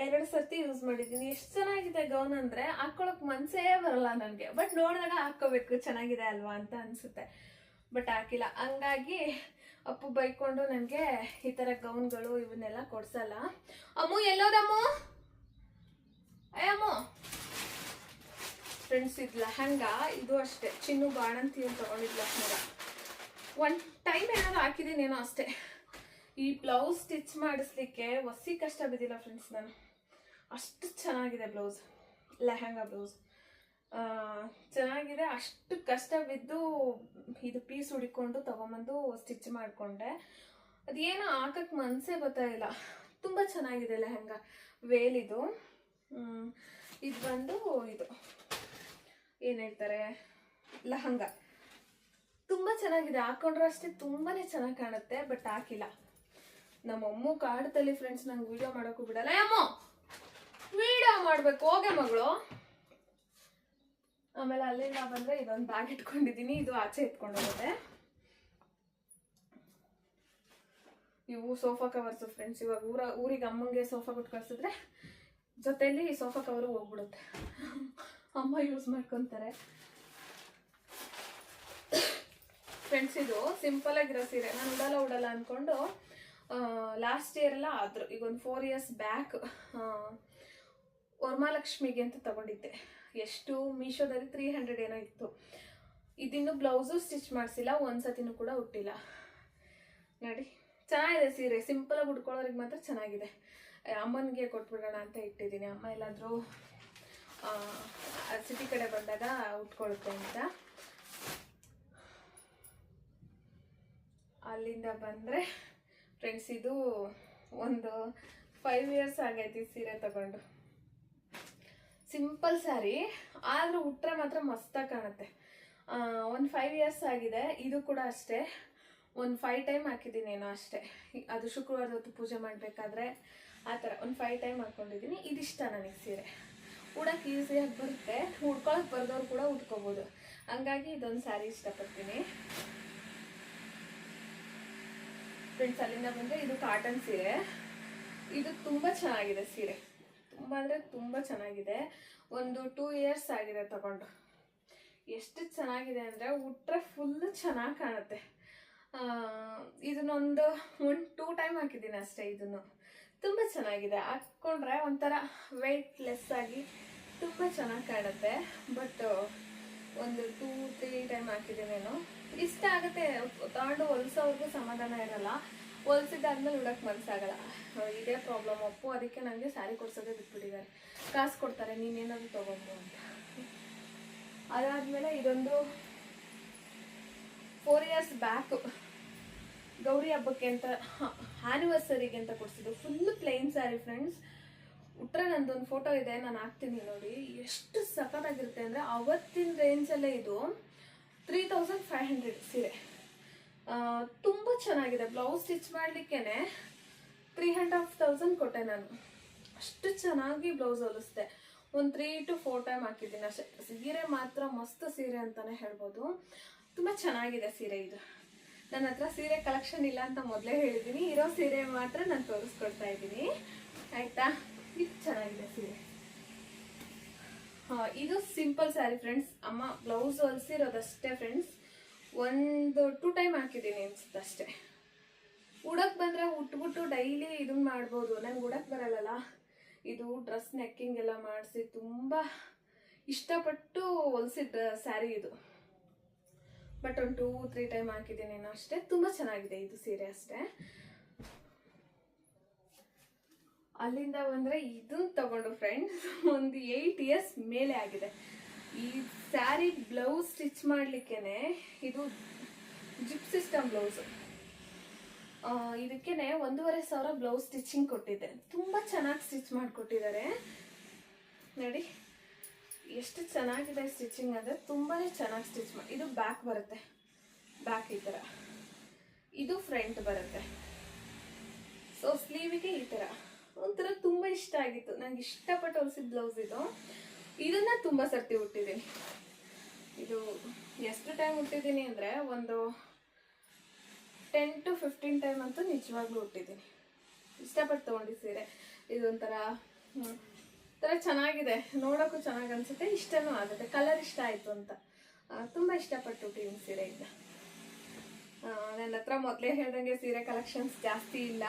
2 ಸರ್ತಿ ಯೂಸ್ ಮಾಡಿದ್ದೀನಿ. ಎಷ್ಟು ಚೆನ್ನಾಗಿದೆ ಗೌನ್ ಅಂದರೆ ಹಾಕ್ಕೊಳಕ್ಕೆ ಮನಸ್ಸೇ ಬರಲ್ಲ ನನಗೆ. ಬಟ್ ನೋಡಿದಾಗ ಹಾಕ್ಕೋಬೇಕು ಚೆನ್ನಾಗಿದೆ ಅಲ್ವಾ ಅಂತ ಅನಿಸುತ್ತೆ. ಬಟ್ ಹಾಕಿಲ್ಲ. ಹಂಗಾಗಿ ಅಪ್ಪು ಬೈಕೊಂಡು ನನಗೆ ಈ ಥರ ಗೌನ್ಗಳು ಇವನ್ನೆಲ್ಲ ಕೊಡ್ಸಲ್ಲ. ಅಮ್ಮು ಎಲ್ಲೋದಮ್ಮು? ಅಮ್ಮು ಫ್ರೆಂಡ್ಸ್, ಇದು ಲೆಹಂಗಾ. ಇದು ಅಷ್ಟೇ ಚಿನ್ನು ಬಾಣಂತಿ ಅಂತ ತಗೊಂಡಿದ್ದು ಲೆಹಂಗಾ. ಒನ್ ಟೈಮ್ ಏನಾದ್ರು ಹಾಕಿದ್ದೀನೇನೋ ಅಷ್ಟೇ. ಈ ಬ್ಲೌಸ್ ಸ್ಟಿಚ್ ಮಾಡಿಸ್ಲಿಕ್ಕೆ ಹೊಸಿ ಕಷ್ಟ ಬಿದ್ದಿಲ್ಲ ಫ್ರೆಂಡ್ಸ್ ನಾನು. ಅಷ್ಟು ಚೆನ್ನಾಗಿದೆ ಬ್ಲೌಸ್, ಲೆಹಂಗಾ ಬ್ಲೌಸ್ ಚೆನ್ನಾಗಿದೆ. ಅಷ್ಟು ಕಷ್ಟ ಬಿದ್ದು ಇದು ಪೀಸ್ ಹುಡಿಕೊಂಡು ತೊಗೊಂಬಂದು ಸ್ಟಿಚ್ ಮಾಡಿಕೊಂಡೆ. ಅದೇನೋ ಹಾಕಕ್ಕೆ ಮನಸ್ಸೇ ಬರ್ತಾ ಇಲ್ಲ. ತುಂಬ ಚೆನ್ನಾಗಿದೆ ಲೆಹಂಗಾ. ವೇಲಿದು ಇದು ಬಂದು ಇದು ಏನು ಹೇಳ್ತಾರೆ ಲೆಹಂಗಾ. ತುಂಬ ಚೆನ್ನಾಗಿದೆ. ಹಾಕೊಂಡ್ರೆ ಅಷ್ಟೇ ತುಂಬಾ ಚೆನ್ನಾಗಿ ಕಾಣುತ್ತೆ. ಬಟ್ ಹಾಕಿಲ್ಲ. ನಮ್ಮಮ್ಮ ಕಾಡ್ತಲ್ಲಿ ಫ್ರೆಂಡ್ಸ್, ನಂಗೆ ವಿಡಿಯೋ ಮಾಡೋಕ್ಕೂ ಬಿಡಲ್ಲ. ಅಮ್ಮ ವಿಡಿಯೋ ಮಾಡ್ಬೇಕು ಹೋಗೆ ಮಗಳು. ಆಮೇಲೆ ಅಲ್ಲಿಂದ ಬಂದರೆ ಇದೊಂದು ಬ್ಯಾಗ್ ಇಟ್ಕೊಂಡಿದ್ದೀನಿ. ಇದು ಆಚೆ ಇಟ್ಕೊಂಡೋಗುತ್ತೆ. ಇವು ಸೋಫಾ ಕವರ್ಸು ಫ್ರೆಂಡ್ಸ್. ಇವಾಗ ಊರಿಗೆ ಅಮ್ಮಂಗೆ ಸೋಫಾ ಕೊಟ್ಟು ಕಳಿಸಿದ್ರೆ ಜೊತೆಯಲ್ಲಿ ಸೋಫಾ ಕವರು ಹೋಗ್ಬಿಡುತ್ತೆ. ಅಮ್ಮ ಯೂಸ್ ಮಾಡ್ಕೊತಾರೆ ಫ್ರೆಂಡ್ಸ್. ಇದು ಸಿಂಪಲ್ ಆಗಿರೋ ಸೀರೆ. ನಾನು ಉಡಲ್ಲ ಅಂದ್ಕೊಂಡು ಲಾಸ್ಟ್ ಇಯರ್ ಎಲ್ಲ ಆದ್ರು. ಈಗ ಒಂದು 4 years ಬ್ಯಾಕ್ ವರಮಹಾಲಕ್ಷ್ಮಿಗೆ ಅಂತ ತಗೊಂಡಿದ್ದೆ. ಎಷ್ಟು ಮೀಶೋದಲ್ಲಿ 300 ಏನೋ ಇತ್ತು. ಇದಿನ್ನು ಬ್ಲೌಸು ಸ್ಟಿಚ್ ಮಾಡಿಸಿಲ್ಲ, ಒಂದ್ಸತಿನೂ ಕೂಡ ಉಟ್ಟಿಲ್ಲ ನೋಡಿ. ಚೆನ್ನಾಗಿದೆ ಸೀರೆ. ಸಿಂಪಲ್ ಆಗಿ ಉಟ್ಕೊಳ್ಳೋರಿಗೆ ಮಾತ್ರ ಚೆನ್ನಾಗಿದೆ. ಅಮ್ಮನಿಗೆ ಕೊಟ್ಬಿಡೋಣ ಅಂತ ಇಟ್ಟಿದ್ದೀನಿ. ಅಮ್ಮ ಎಲ್ಲಾದರೂ ಸಿಟಿ ಕಡೆ ಬಂದಾಗ ಉಟ್ಕೊಳುತ್ತೆ ಅಂತ. ಅಲ್ಲಿಂದ ಬಂದರೆ ಫ್ರೆಂಡ್ಸ್, ಇದು ಒಂದು 5 years ಆಗೈತಿ ಸೀರೆ ತಗೊಂಡು. ಸಿಂಪಲ್ ಸ್ಯಾರಿ ಆದರೂ ಉಟ್ರೆ ಮಾತ್ರ ಮಸ್ತಾಗಿ ಕಾಣುತ್ತೆ. ಒಂದು 5 years ಆಗಿದೆ. ಇದು ಕೂಡ ಅಷ್ಟೇ ಒಂದು 5 time ಹಾಕಿದ್ದೀನಿ ಏನೋ ಅಷ್ಟೇ. ಅದು ಶುಕ್ರವಾರದ ಹೊತ್ತು ಪೂಜೆ ಮಾಡಬೇಕಾದ್ರೆ ಆ ಥರ ಒಂದು 5 time ಹಾಕ್ಕೊಂಡಿದ್ದೀನಿ. ಇದಿಷ್ಟ ನನಗೆ ಸೀರೆ. ಉಡೋಕ್ಕೆ ಈಸಿಯಾಗಿ ಬರುತ್ತೆ. ಉಡ್ಕೊಳಕ್ಕೆ ಬರೆದವ್ರು ಕೂಡ ಉಟ್ಕೋಬೋದು. ಹಂಗಾಗಿ ಇದೊಂದು ಸ್ಯಾರಿ ಇಷ್ಟಪಡ್ತೀನಿ ಫ್ರೆಂಡ್ಸ್. ಅಲ್ಲಿಂದ ಬಂದರೆ ಇದು ಕಾಟನ್ ಸೀರೆ. ಇದು ತುಂಬ ಚೆನ್ನಾಗಿದೆ ಸೀರೆ. ತುಂಬ ಅಂದರೆ ತುಂಬ ಚೆನ್ನಾಗಿದೆ. ಒಂದು 2 years ಆಗಿದೆ ತಗೊಂಡು. ಎಷ್ಟು ಚೆನ್ನಾಗಿದೆ ಅಂದರೆ ಉಟ್ರೆ ಫುಲ್ಲು ಚೆನ್ನಾಗಿ ಕಾಣುತ್ತೆ. ಇದನ್ನೊಂದು 2 time ಹಾಕಿದ್ದೀನಿ ಅಷ್ಟೇ. ಇದನ್ನು ತುಂಬ ಚೆನ್ನಾಗಿದೆ. ಹಾಕ್ಕೊಂಡ್ರೆ ಒಂಥರ ವೆಯ್ಟ್ಲೆಸ್ ಆಗಿ ತುಂಬ ಚೆನ್ನಾಗಿ ಕಾಣುತ್ತೆ. ಬಟ್ ಒಂದು 2-3 time ಹಾಕಿದ್ದೀನೇನೋ. ಇಷ್ಟ ಆಗುತ್ತೆ. ತಗೊಂಡು ಹೊಲ್ಸೋವ್ರಿಗೂ ಸಮಾಧಾನ ಇರಲ್ಲ. ಹೊಲ್ಸಿದ್ದಾದ್ಮೇಲೆ ಉಡೋಕ್ಕೆ ಮನಸ್ಸಾಗಲ್ಲ. ಇದೇ ಪ್ರಾಬ್ಲಮ್. ಅಪ್ಪು ಅದಕ್ಕೆ ನನಗೆ ಸ್ಯಾರಿ ಕೊಡ್ಸೋದೇ ಬಿಟ್ಬಿಟ್ಟಿದ್ದಾರೆ. ಕಾಸು ಕೊಡ್ತಾರೆ, ನೀನೇನಾದ್ರು ತೊಗೊಂಡು ಅಂತ. ಅದಾದಮೇಲೆ ಇದೊಂದು 4 years ಬ್ಯಾಕು ಗೌರಿ ಹಬ್ಬಕ್ಕೆ ಅಂತ ಆ್ಯನಿವರ್ಸರಿಗೆ ಅಂತ ಕೊಡಿಸಿದ್ದು. Full plain saree friends. ಉಟ್ರೆ ನಂದೊಂದು ಫೋಟೋ ಇದೆ, ನಾನು ಹಾಕ್ತೀನಿ ನೋಡಿ. ಎಷ್ಟು ಸಖತ್ತಾಗಿರುತ್ತೆ ಅಂದರೆ ಅವತ್ತಿನ ರೇಂಜಲ್ಲೇ ಇದು 3500 ಸೀರೆ. ತುಂಬ ಚೆನ್ನಾಗಿದೆ. ಬ್ಲೌಸ್ ಸ್ಟಿಚ್ ಮಾಡಲಿಕ್ಕೇ 3,500 ಕೊಟ್ಟೆ ನಾನು. ಅಷ್ಟು ಚೆನ್ನಾಗಿ ಬ್ಲೌಸ್ ಹೊಲಿಸ್ದೆ. ಒಂದು 3 to 4 time ಹಾಕಿದ್ದೀನಿ ಅಷ್ಟೇ. ಸೀರೆ ಮಾತ್ರ ಮಸ್ತ್ ಸೀರೆ ಅಂತಲೇ ಹೇಳ್ಬೋದು. ತುಂಬ ಚೆನ್ನಾಗಿದೆ ಸೀರೆ ಇದು. ನನ್ನ ಹತ್ರ ಸೀರೆ ಕಲೆಕ್ಷನ್ ಇಲ್ಲ ಅಂತ ಮೊದಲೇ ಹೇಳಿದ್ದೀನಿ. ಇರೋ ಸೀರೆ ಮಾತ್ರ ನಾನು ತೋರಿಸ್ಕೊಡ್ತಾ ಇದ್ದೀನಿ ಆಯಿತಾ. ಇದು ಚೆನ್ನಾಗಿದೆ ಸೀರೆ. ಇದು ಸಿಂಪಲ್ ಸ್ಯಾರಿ ಫ್ರೆಂಡ್ಸ್. ಅಮ್ಮ ಬ್ಲೌಸ್ ಹೊಲಿಸಿರೋದಷ್ಟೇ ಫ್ರೆಂಡ್ಸ್. ಒಂದು 2 time ಹಾಕಿದ್ದೀನಿ ಅನ್ಸುತ್ತೆ ಅಷ್ಟೇ. ಉಡಕ್ಕೆ ಬಂದರೆ ಉಟ್ಬಿಟ್ಟು ಡೈಲಿ ಇದನ್ನ ಮಾಡ್ಬೋದು. ನಂಗೆ ಉಡಕ್ಕೆ ಬರಲ್ಲಲ್ಲ. ಇದು ಡ್ರೆಸ್ ನೆಕ್ಕಿಂಗ್ ಎಲ್ಲ ಮಾಡಿಸಿ ತುಂಬ ಇಷ್ಟಪಟ್ಟು ಹೊಲಿಸಿದ ಸ್ಯಾರಿ ಇದು. ಬಟ್ ಒಂದು 2-3 time ಹಾಕಿದ್ದೀನಿ ಅಷ್ಟೇ. ತುಂಬ ಚೆನ್ನಾಗಿದೆ ಇದು ಸೀರೆ ಅಷ್ಟೇ. ಅಲ್ಲಿಂದ ಬಂದರೆ ಇದನ್ನು ತಗೊಂಡು ಫ್ರೆಂಡ್ಸ್ ಒಂದು 8 years ಮೇಲೆ ಆಗಿದೆ. ಈ ಸ್ಯಾರಿ ಬ್ಲೌಸ್ ಸ್ಟಿಚ್ ಮಾಡಲಿಕ್ಕೇ ಇದು ಜಿಪ್ ಸಿಸ್ಟಮ್ ಬ್ಲೌಸು. ಇದಕ್ಕೇ 1,500 ಬ್ಲೌಸ್ ಸ್ಟಿಚಿಂಗ್ ಕೊಟ್ಟಿದ್ದೆ. ತುಂಬ ಚೆನ್ನಾಗಿ ಸ್ಟಿಚ್ ಮಾಡಿಕೊಟ್ಟಿದ್ದಾರೆ ನೋಡಿ. ಎಷ್ಟು ಚೆನ್ನಾಗಿದೆ ಸ್ಟಿಚಿಂಗ್ ಅಂದರೆ ತುಂಬಾ ಚೆನ್ನಾಗಿ ಸ್ಟಿಚ್ ಮಾಡಿ. ಇದು ಬ್ಯಾಕ್ ಬರುತ್ತೆ. ಬ್ಯಾಕ್ ಈ ಥರ. ಇದು ಫ್ರಂಟ್ ಬರುತ್ತೆ. ಸೊ ಸ್ಲೀವಿಗೆ ಈ ಥರ ಒಂಥರ ತುಂಬ ಇಷ್ಟ ಆಗಿತ್ತು. ನಂಗೆ ಇಷ್ಟಪಟ್ಟು ಹೊಲಿಸಿದ ಬ್ಲೌಸ್ ಇದು. ಇದನ್ನು ತುಂಬ ಸರ್ತಿ ಉಟ್ಟಿದ್ದೀನಿ. ಇದು ಎಷ್ಟು ಟೈಮ್ ಉಟ್ಟಿದ್ದೀನಿ ಅಂದರೆ ಒಂದು 10 to 15 time ಅಂತೂ ನಿಜವಾಗ್ಲೂ ಉಟ್ಟಿದ್ದೀನಿ. ಇಷ್ಟಪಟ್ಟು ತೊಗೊಂಡು ಸೀರೆ. ಇದೊಂಥರ ಥರ ಚೆನ್ನಾಗಿದೆ, ನೋಡೋಕ್ಕೂ ಚೆನ್ನಾಗಿ ಅನಿಸುತ್ತೆ, ಇಷ್ಟನೂ ಆಗುತ್ತೆ. ಕಲರ್ ಇಷ್ಟ ಆಯಿತು ಅಂತ ತುಂಬ ಇಷ್ಟಪಟ್ಟು ಈ ಸೀರೆ ಇದ್ದ. ನನ್ನ ಹತ್ರ ಮೊದಲೇ ಹೇಳ್ದಂಗೆ ಸೀರೆ ಕಲೆಕ್ಷನ್ಸ್ ಜಾಸ್ತಿ ಇಲ್ಲ.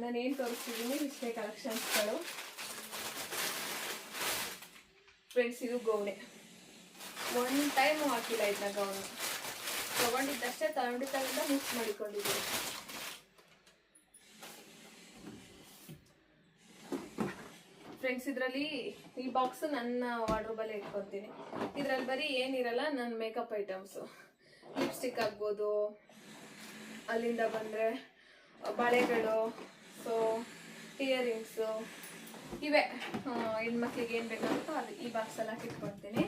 ನಾನೇನು ತೋರಿಸ್ತಿದ್ದೀನಿ ಇಷ್ಟೇ ಕಲೆಕ್ಷನ್ಸ್ಗಳು. ಫ್ರೆಂಡ್ಸ್, ಇದು ಗೌನೆ. ಒನ್ ಟೈಮು ಹಾಕಿಲ್ಲ ಇದನ್ನ ಗೌನು. ತೊಗೊಂಡಿದ್ದಷ್ಟೇ ತಗೊಂಡಿದ್ದಾಗಿಂದ ಮಿಕ್ಸ್ ಮಾಡಿಕೊಂಡಿದ್ದೀನಿ. ಫ್ರೆಂಡ್ಸ್, ಇದರಲ್ಲಿ ಈ ಬಾಕ್ಸ್ ನನ್ನ ವಾರ್ಡ್ರೋಬಲ್ಲೇ ಇಟ್ಕೊತೀನಿ. ಇದರಲ್ಲಿ ಬರೀ ಏನಿರಲ್ಲ, ನನ್ನ ಮೇಕಪ್ ಐಟಮ್ಸು, ಲಿಪ್ಸ್ಟಿಕ್ ಆಗ್ಬೋದು, ಅಲ್ಲಿಂದ ಬಂದರೆ ಬಳೆಗಳು, ಸೊ ಇಯರಿಂಗ್ಸು, ಇವೆ ಹೆಣ್ಮಕ್ಳಿಗೆ ಏನು ಬೇಕಾಗುತ್ತೋ ಅದು ಈ ಬಾಕ್ಸಲ್ಲಿ ಹಾಕಿಟ್ಕೊಳ್ತೀನಿ.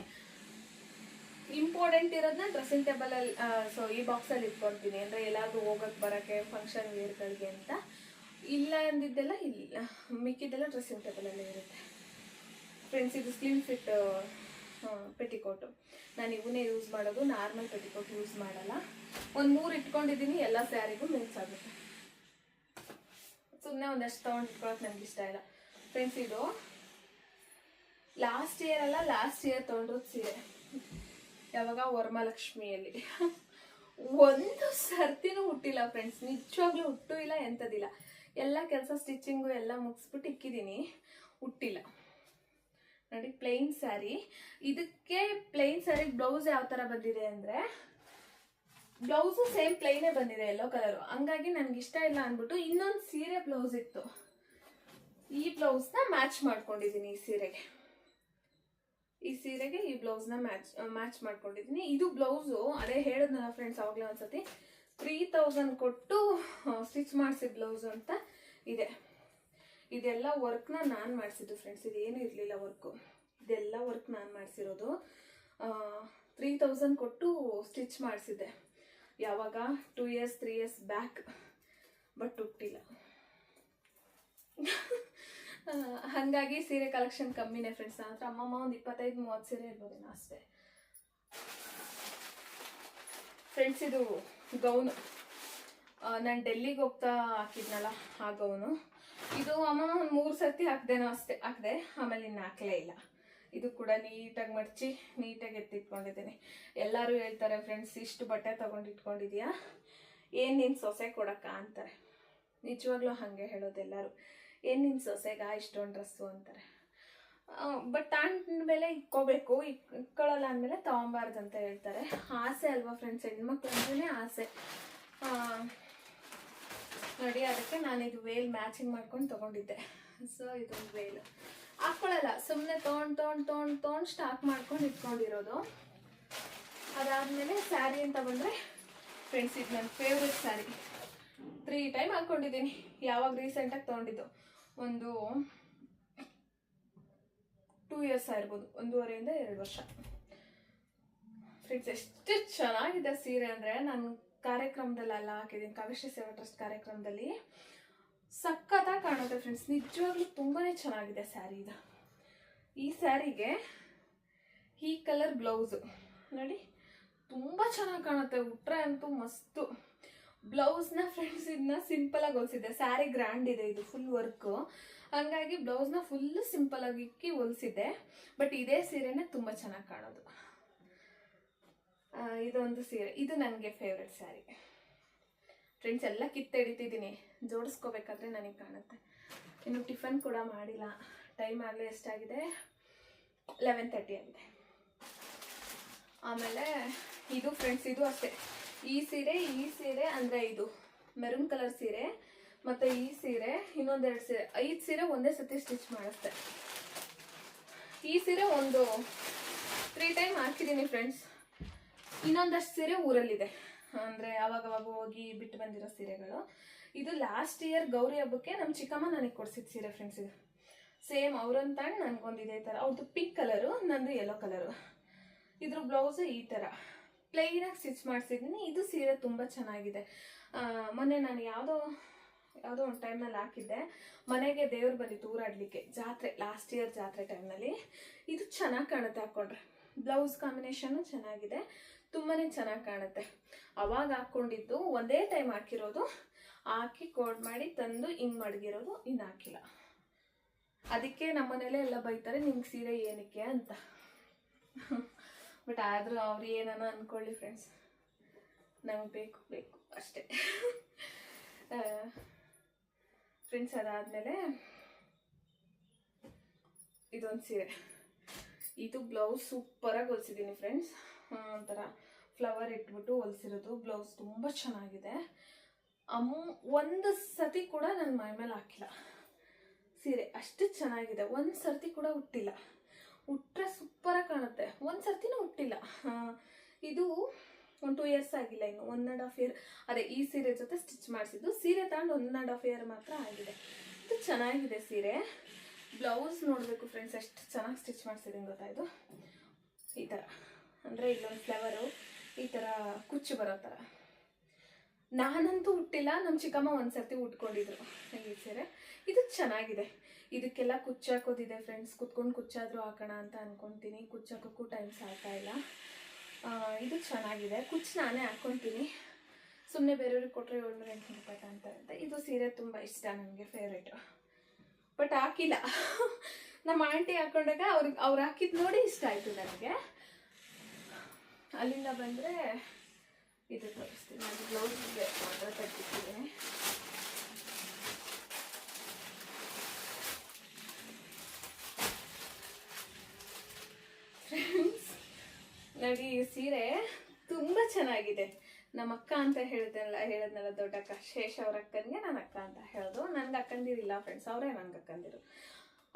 ಇಂಪಾರ್ಟೆಂಟ್ ಇರೋದನ್ನ ಡ್ರೆಸ್ಸಿಂಗ್ ಟೇಬಲಲ್ಲಿ, ಸೊ ಈ ಬಾಕ್ಸಲ್ಲಿ ಇಟ್ಕೊಳ್ತೀನಿ. ಅಂದರೆ ಎಲ್ಲಾದರೂ ಹೋಗೋಕ್ಕೆ ಬರೋಕ್ಕೆ ಫಂಕ್ಷನ್ ವೇರ್ಗಳಿಗೆ ಅಂತ. ಇಲ್ಲ ಅಂದಿದ್ದೆಲ್ಲ ಇಲ್ಲ, ಮಿಕ್ಕಿದ್ದೆಲ್ಲ ಡ್ರೆಸ್ಸಿಂಗ್ ಟೇಬಲಲ್ಲೇ ಇರುತ್ತೆ. ಫ್ರೆಂಡ್ಸ್, ಇದು ಸ್ಲಿಮ್ ಫಿಟ್ ಪೆಟಿಕೋಟು. ನಾನು ಇವನ್ನೇ ಯೂಸ್ ಮಾಡೋದು, ನಾರ್ಮಲ್ ಪೆಟಿಕೋಟ್ ಯೂಸ್ ಮಾಡಲ್ಲ. ಒಂದು 3 ಇಟ್ಕೊಂಡಿದ್ದೀನಿ, ಎಲ್ಲ ಸ್ಯಾರಿಗೂ ಮಿಕ್ಸ್ ಆಗುತ್ತೆ. ಸುಮ್ಮನೆ ಒಂದಷ್ಟು ತೊಗೊಂಡು ಇಟ್ಕೊಳಕ್ಕೆ ನನಗೆ ಇಷ್ಟ ಇಲ್ಲ. ಫ್ರೆಂಡ್ಸ್, ಇದು ಲಾಸ್ಟ್ ಇಯರ್ ತೊಗೊಂಡಿರೋದು ಸೀರೆ. ಯಾವಾಗ ವರಮಹಾಲಕ್ಷ್ಮಿಯಲ್ಲಿ ಒಂದು ಸರ್ತಿನೂ ಹುಟ್ಟಿಲ್ಲ ಫ್ರೆಂಡ್ಸ್, ನಿಜವಾಗ್ಲೂ ಹುಟ್ಟು ಇಲ್ಲ, ಎಂಥದಿಲ್ಲ. ಎಲ್ಲ ಕೆಲಸ ಸ್ಟಿಚಿಂಗು ಎಲ್ಲ ಮುಗಿಸ್ಬಿಟ್ಟು ಇಕ್ಕಿದ್ದೀನಿ, ಹುಟ್ಟಿಲ್ಲ. ನೋಡಿ, ಪ್ಲೈನ್ ಸ್ಯಾರಿ. ಇದಕ್ಕೆ ಪ್ಲೈನ್ ಸ್ಯಾರಿಗೆ ಬ್ಲೌಸ್ ಯಾವ ಥರ ಬಂದಿದೆ ಅಂದರೆ, ಬ್ಲೌಸು ಸೇಮ್ ಪ್ಲೈನೇ ಬಂದಿದೆ, ಯೆಲ್ಲೋ ಕಲರು. ಹಂಗಾಗಿ ನನಗೆ ಇಷ್ಟ ಇಲ್ಲ ಅಂದ್ಬಿಟ್ಟು ಇನ್ನೊಂದು ಸೀರೆ ಬ್ಲೌಸ್ ಇತ್ತು, ಈ ಬ್ಲೌಸ್ನ ಮ್ಯಾಚ್ ಮಾಡ್ಕೊಂಡಿದ್ದೀನಿ. ಈ ಸೀರೆಗೆ ಈ ಬ್ಲೌಸ್ನ ಮ್ಯಾಚ್ ಮಾಡ್ಕೊಂಡಿದ್ದೀನಿ. ಇದು ಬ್ಲೌಸು ಅದೇ ಹೇಳಿದ್ನಲ್ಲ ಫ್ರೆಂಡ್ಸ್ ಆವಾಗಲೇ ಒಂದ್ಸತಿ, 3000 ಕೊಟ್ಟು ಸ್ಟಿಚ್ ಮಾಡಿಸಿದ ಬ್ಲೌಸು ಅಂತ ಇದೆ. ಇದೆಲ್ಲ ವರ್ಕ್ನ ನಾನು ಮಾಡಿಸಿದ್ದು ಫ್ರೆಂಡ್ಸ್, ಇದೇನು ಇರಲಿಲ್ಲ ವರ್ಕು, ಇದೆಲ್ಲ ವರ್ಕ್ ನಾನು ಮಾಡಿಸಿರೋದು. 3000 ಕೊಟ್ಟು ಸ್ಟಿಚ್ ಮಾಡಿಸಿದ್ದೆ, ಯಾವಾಗ 2 ಇಯರ್ಸ್ 3 ಇಯರ್ಸ್ ಬ್ಯಾಕ್. ಬಟ್ ಹುಟ್ಟಿಲ್ಲ. ಹಾಗಾಗಿ ಸೀರೆ ಕಲೆಕ್ಷನ್ ಕಮ್ಮಿನೇ ಫ್ರೆಂಡ್ಸ್. ನನ್ನ ಹತ್ರ ಅಮ್ಮಮ್ಮ ಒಂದು 25-30 ಸೀರೆ ಇರ್ಬೋದೇನೋ ಅಷ್ಟೇ. ಫ್ರೆಂಡ್ಸ್, ಇದು ಗೌನು ನಾನು ಡೆಲ್ಲಿಗೆ ಹೋಗ್ತಾ ಹಾಕಿದ್ನಲ್ಲ ಆ ಗೌನು. ಇದು ಅಮ್ಮ ಒಂದು 3 ಸರ್ತಿ ಹಾಕ್ದೇನೋ ಅಷ್ಟೇ, ಹಾಕಿದೆ, ಆಮೇಲೆ ಇನ್ನು ಹಾಕಲೇ ಇಲ್ಲ. ಇದು ಕೂಡ ನೀಟಾಗಿ ಮಡಚಿ ನೀಟಾಗಿ ಎತ್ತಿಟ್ಕೊಂಡಿದ್ದೀನಿ. ಎಲ್ಲರೂ ಹೇಳ್ತಾರೆ ಫ್ರೆಂಡ್ಸ್, ಇಷ್ಟು ಬಟ್ಟೆ ತೊಗೊಂಡು ಇಟ್ಕೊಂಡಿದ್ಯಾ, ಏನು ನಿನ್ನ ಸೊಸೆ ಕೊಡಕ್ಕ ಅಂತಾರೆ. ನಿಜವಾಗ್ಲೂ ಹಾಗೆ ಹೇಳೋದು ಎಲ್ಲರೂ, ಏನು ನಿನ್ನ ಸೊಸೆಗ ಇಷ್ಟೊಂದು ಡ್ರೆಸ್ಸು ಅಂತಾರೆ. ಬಟ್ ತಗೊಂಡ ಮೇಲೆ ಇಕ್ಕೋಬೇಕು, ಇಕ್ಕೊಳ್ಳಲ್ಲ ಅಂದಮೇಲೆ ತೊಗೊಬಾರ್ದು ಅಂತ ಹೇಳ್ತಾರೆ. ಆಸೆ ಅಲ್ವಾ ಫ್ರೆಂಡ್ಸ್, ಹೆಣ್ಮಕ್ಳು ಅಂದ್ರೇ ಆಸೆ. ನೋಡಿ, ಅದಕ್ಕೆ ನಾನು ಇದು ವೇಲ್ ಮ್ಯಾಚಿಂಗ್ ಮಾಡ್ಕೊಂಡು ತೊಗೊಂಡಿದ್ದೆ. ಸೊ ಇದೊಂದು ವೇಲ್ ಹಾಕ್ಕೊಳ್ಳಲ್ಲ, ಸುಮ್ಮನೆ ತೊಗೊಂಡು ಸ್ಟಾಕ್ ಮಾಡ್ಕೊಂಡು ಇಟ್ಕೊಂಡಿರೋದು. ಅದಾದಮೇಲೆ ಸ್ಯಾರಿ ಅಂತ ಬಂದರೆ ಫ್ರೆಂಡ್ಸ್, ಇದು ನನ್ನ ಫೇವ್ರೆಟ್ ಸ್ಯಾರಿ. 3 ಟೈಮ್ ಹಾಕ್ಕೊಂಡಿದ್ದೀನಿ. ಯಾವಾಗ ರೀಸೆಂಟಾಗಿ ತೊಗೊಂಡಿದ್ದು, ಒಂದು 2 ಇಯರ್ಸ್ ಆಗಿರ್ಬೋದು, 1.5 2 ವರ್ಷ. ಫ್ರೆಂಡ್ಸ್, ಎಷ್ಟು ಚೆನ್ನಾಗಿದೆ ಸೀರೆ ಅಂದರೆ, ನಾನು ಕಾರ್ಯಕ್ರಮದಲ್ಲೆಲ್ಲ ಹಾಕಿದ್ದೀನಿ, ಕಾವ್ಯಶ್ರೀ ಸೇವಾ ಟ್ರಸ್ಟ್ ಕಾರ್ಯಕ್ರಮದಲ್ಲಿ. ಸಖತ್ತಾಗಿ ಕಾಣುತ್ತೆ ಫ್ರೆಂಡ್ಸ್, ನಿಜವಾಗ್ಲೂ ತುಂಬಾ ಚೆನ್ನಾಗಿದೆ ಸ್ಯಾರಿ ಇದು. ಈ ಸ್ಯಾರಿಗೆ ಈ ಕಲರ್ ಬ್ಲೌಸು ನೋಡಿ, ತುಂಬ ಚೆನ್ನಾಗಿ ಕಾಣುತ್ತೆ, ಉಟ್ರೆ ಅಂತೂ ಮಸ್ತು. ಬ್ಲೌಸ್ನ ಫ್ರೆಂಡ್ಸ್ ಇದನ್ನ ಸಿಂಪಲಾಗಿ ಹೊಲಿಸಿದ್ದೆ. ಸ್ಯಾರಿ ಗ್ರ್ಯಾಂಡ್ ಇದೆ, ಇದು ಫುಲ್ ವರ್ಕು, ಹಾಗಾಗಿ ಬ್ಲೌಸ್ನ ಫುಲ್ ಸಿಂಪಲಾಗಿ ಇಕ್ಕಿ ಹೊಲಿಸಿದ್ದೆ. ಬಟ್ ಇದೇ ಸೀರೆನೇ ತುಂಬ ಚೆನ್ನಾಗಿ ಕಾಣೋದು. ಇದೊಂದು ಸೀರೆ, ಇದು ನನಗೆ ಫೇವ್ರೆಟ್ ಸ್ಯಾರಿ ಫ್ರೆಂಡ್ಸ್. ಎಲ್ಲ ಕಿತ್ತೆಡಿತಿದ್ದೀನಿ, ಜೋಡಿಸ್ಕೋಬೇಕಾದ್ರೆ ನನಗೆ ಕಾಣುತ್ತೆ. ಇನ್ನು ಟಿಫನ್ ಕೂಡ ಮಾಡಿಲ್ಲ, ಟೈಮ್ ಆಗಲೇ ಎಷ್ಟಾಗಿದೆ, 11:30 ಆಗಿದೆ. ಆಮೇಲೆ ಇದು ಫ್ರೆಂಡ್ಸ್, ಇದು ಅಷ್ಟೇ. ಈ ಸೀರೆ ಅಂದರೆ ಇದು ಮೆರೂನ್ ಕಲರ್ ಸೀರೆ, ಮತ್ತು ಈ ಸೀರೆ ಇನ್ನೊಂದೆರಡು ಸೀರೆ, 5 ಸೀರೆ ಒಂದೇ ಸತಿ ಸ್ಟಿಚ್ ಮಾಡಿಸ್ದೆ. ಈ ಸೀರೆ ಒಂದು 3 ಟೈಮ್ ಹಾಕಿದ್ದೀನಿ ಫ್ರೆಂಡ್ಸ್. ಇನ್ನೊಂದಷ್ಟು ಸೀರೆ ಊರಲ್ಲಿದೆ, ಅಂದರೆ ಆವಾಗವಾಗ ಹೋಗಿ ಬಿಟ್ಟು ಬಂದಿರೋ ಸೀರೆಗಳು. ಇದು ಲಾಸ್ಟ್ ಇಯರ್ ಗೌರಿ ಹಬ್ಬಕ್ಕೆ ನಮ್ಮ ಚಿಕ್ಕಮ್ಮ ನನಗೆ ಕೊಡಿಸಿದ ಸೀರೆ ಫ್ರೆಂಡ್ಸ್. ಇದು ಸೇಮ್ ಅವ್ರಂತ ನನಗೊಂದು ಇದೇ ಥರ, ಅವ್ರದ್ದು ಪಿಂಕ್ ಕಲರು, ನಂದು ಯೆಲ್ಲೋ ಕಲರು. ಇದ್ರ ಬ್ಲೌಸು ಈ ಥರ ಪ್ಲೈನಾಗಿ ಸ್ಟಿಚ್ ಮಾಡಿಸಿದ್ದೀನಿ. ಇದು ಸೀರೆ ತುಂಬ ಚೆನ್ನಾಗಿದೆ. ಮೊನ್ನೆ ನಾನು ಯಾವುದೋ ಒಂದು ಟೈಮ್ನಲ್ಲಿ ಹಾಕಿದ್ದೆ, ಮನೆಗೆ ದೇವ್ರು ಬಂದಿತ್ತು ಊರಾಡಲಿಕ್ಕೆ, ಜಾತ್ರೆ, ಲಾಸ್ಟ್ ಇಯರ್ ಜಾತ್ರೆ ಟೈಮ್ನಲ್ಲಿ. ಇದು ಚೆನ್ನಾಗಿ ಕಾಣುತ್ತೆ ಹಾಕ್ಕೊಂಡ್ರೆ, ಬ್ಲೌಸ್ ಕಾಂಬಿನೇಷನ್ನು ಚೆನ್ನಾಗಿದೆ, ತುಂಬಾ ಚೆನ್ನಾಗಿ ಕಾಣುತ್ತೆ. ಅವಾಗ ಹಾಕ್ಕೊಂಡಿದ್ದು ಒಂದೇ ಟೈಮ್ ಹಾಕಿರೋದು, ಹಾಕಿ ಕೋಡ್ ಮಾಡಿ ತಂದು ಹಿಂಗೆ ಮಡಗಿರೋದು, ಇನ್ನು ಹಾಕಿಲ್ಲ. ಅದಕ್ಕೆ ನಮ್ಮ ಮನೇಲೆ ಎಲ್ಲ ಬೈತಾರೆ ನಿಮ್ಗೆ ಸೀರೆ ಏನಕ್ಕೆ ಅಂತ. ಬಟ್ ಆದರೂ ಅವ್ರು ಏನಾನ ಅಂದ್ಕೊಳ್ಳಿ ಫ್ರೆಂಡ್ಸ್, ನಂಗೆ ಬೇಕು ಬೇಕು ಅಷ್ಟೇ. ಫ್ರೆಂಡ್ಸ್ ಅದಾದಮೇಲೆ ಇದೊಂದು ಸೀರೆ, ಇದು ಬ್ಲೌಸ್ ಸೂಪರಾಗಿ ಹೊಲಿಸಿದ್ದೀನಿ ಫ್ರೆಂಡ್ಸ್. ಒಂಥರ ಫ್ಲವರ್ ಇಟ್ಬಿಟ್ಟು ಹೊಲಿಸಿರೋದು. ಬ್ಲೌಸ್ ತುಂಬ ಚೆನ್ನಾಗಿದೆ. ಒಂದು ಸತಿ ಕೂಡ ನನ್ನ ಮೈ ಮೇಲೆ ಹಾಕಿಲ್ಲ ಸೀರೆ, ಅಷ್ಟು ಚೆನ್ನಾಗಿದೆ. ಒಂದು ಸರ್ತಿ ಕೂಡ ಉಟ್ಟಿಲ್ಲ. ಉಟ್ಟರೆ ಸೂಪರಾಗಿ ಕಾಣುತ್ತೆ. ಒಂದು ಸರ್ತಿನೂ ಉಟ್ಟಿಲ್ಲ. ಇದು 1-2 ಇಯರ್ಸ್ ಆಗಿಲ್ಲ, ಇನ್ನು 1.5 ಇಯರ್. ಅದೇ ಈ ಸೀರೆ ಜೊತೆ ಸ್ಟಿಚ್ ಮಾಡಿಸಿದ್ದು. ಸೀರೆ ತಗೊಂಡು 1.5 ಇಯರ್ ಮಾತ್ರ ಆಗಿದೆ. ಇದು ಚೆನ್ನಾಗಿದೆ ಸೀರೆ. ಬ್ಲೌಸ್ ನೋಡಬೇಕು ಫ್ರೆಂಡ್ಸ್, ಎಷ್ಟು ಚೆನ್ನಾಗಿ ಸ್ಟಿಚ್ ಮಾಡಿಸಿದ್ದೀನಿ ಗೊತ್ತಾ. ಇದು ಈ ಥರ ಅಂದರೆ ಇಲ್ಲೊಂದು ಫ್ಲವರು ಈ ಥರ ಕುಚ್ಚು ಬರೋ ಥರ. ನಾನಂತೂ ಉಟ್ಟಿಲ್ಲ, ನಮ್ಮ ಚಿಕ್ಕಮ್ಮ ಒಂದು ಸರ್ತಿ ಉಟ್ಕೊಂಡಿದ್ರು ಈ ಸೀರೆ. ಇದು ಚೆನ್ನಾಗಿದೆ. ಇದಕ್ಕೆಲ್ಲ ಕುಚ್ಚಾಕೋದಿದೆ ಫ್ರೆಂಡ್ಸ್. ಕುತ್ಕೊಂಡು ಕುಚ್ಚಾದರೂ ಹಾಕೋಣ ಅಂತ ಅಂದ್ಕೊತೀನಿ. ಕುಚ್ಚಾಕೋಕ್ಕೂ ಟೈಮ್ ಸಾಲ್ತಾ ಇಲ್ಲ. ಇದು ಚೆನ್ನಾಗಿದೆ. ಕುಚ್ಚು ನಾನೇ ಹಾಕ್ಕೊತೀನಿ. ಸುಮ್ಮನೆ ಬೇರೆಯವ್ರಿಗೆ ಕೊಟ್ಟರೆ 700-800 ರೂಪಾಯಿ ಅಂತ. ಇದು ಸೀರೆ ತುಂಬ ಇಷ್ಟ ನನಗೆ, ಫೇವ್ರೇಟು. ಬಟ್ ಹಾಕಿಲ್ಲ. ನಮ್ಮ ಆಂಟಿ ಹಾಕೊಂಡಾಗ ಅವ್ರು ಹಾಕಿದ್ದು ನೋಡಿ ಇಷ್ಟ ಆಯಿತು ನನಗೆ. ಅಲ್ಲಿಂದ ಬಂದರೆ ಇದು ತೋರಿಸ್ತೀನಿ. ನಾನು ಬ್ಲೌಸ್ಗೆ ಮಾತ್ರ ತೆಗಿತೀನಿ. ಫ್ರೆಂಡ್ಸ್ ನೋಡಿ, ಈ ಸೀರೆ ತುಂಬ ಚೆನ್ನಾಗಿದೆ. ನಮ್ಮ ಅಕ್ಕ ಅಂತ ಹೇಳಿದ್ನಲ್ಲ ದೊಡ್ಡಕ್ಕ, ಶೇಷ ಅವ್ರ ಅಕ್ಕನಿಗೆ ನಾನು ಅಕ್ಕ ಅಂತ ಹೇಳೋದು. ನನಗೆ ಅಕ್ಕಂದಿರಿಲ್ಲ ಫ್ರೆಂಡ್ಸ್, ಅವರೇ ನನಗೆ ಅಕ್ಕಂದಿರು.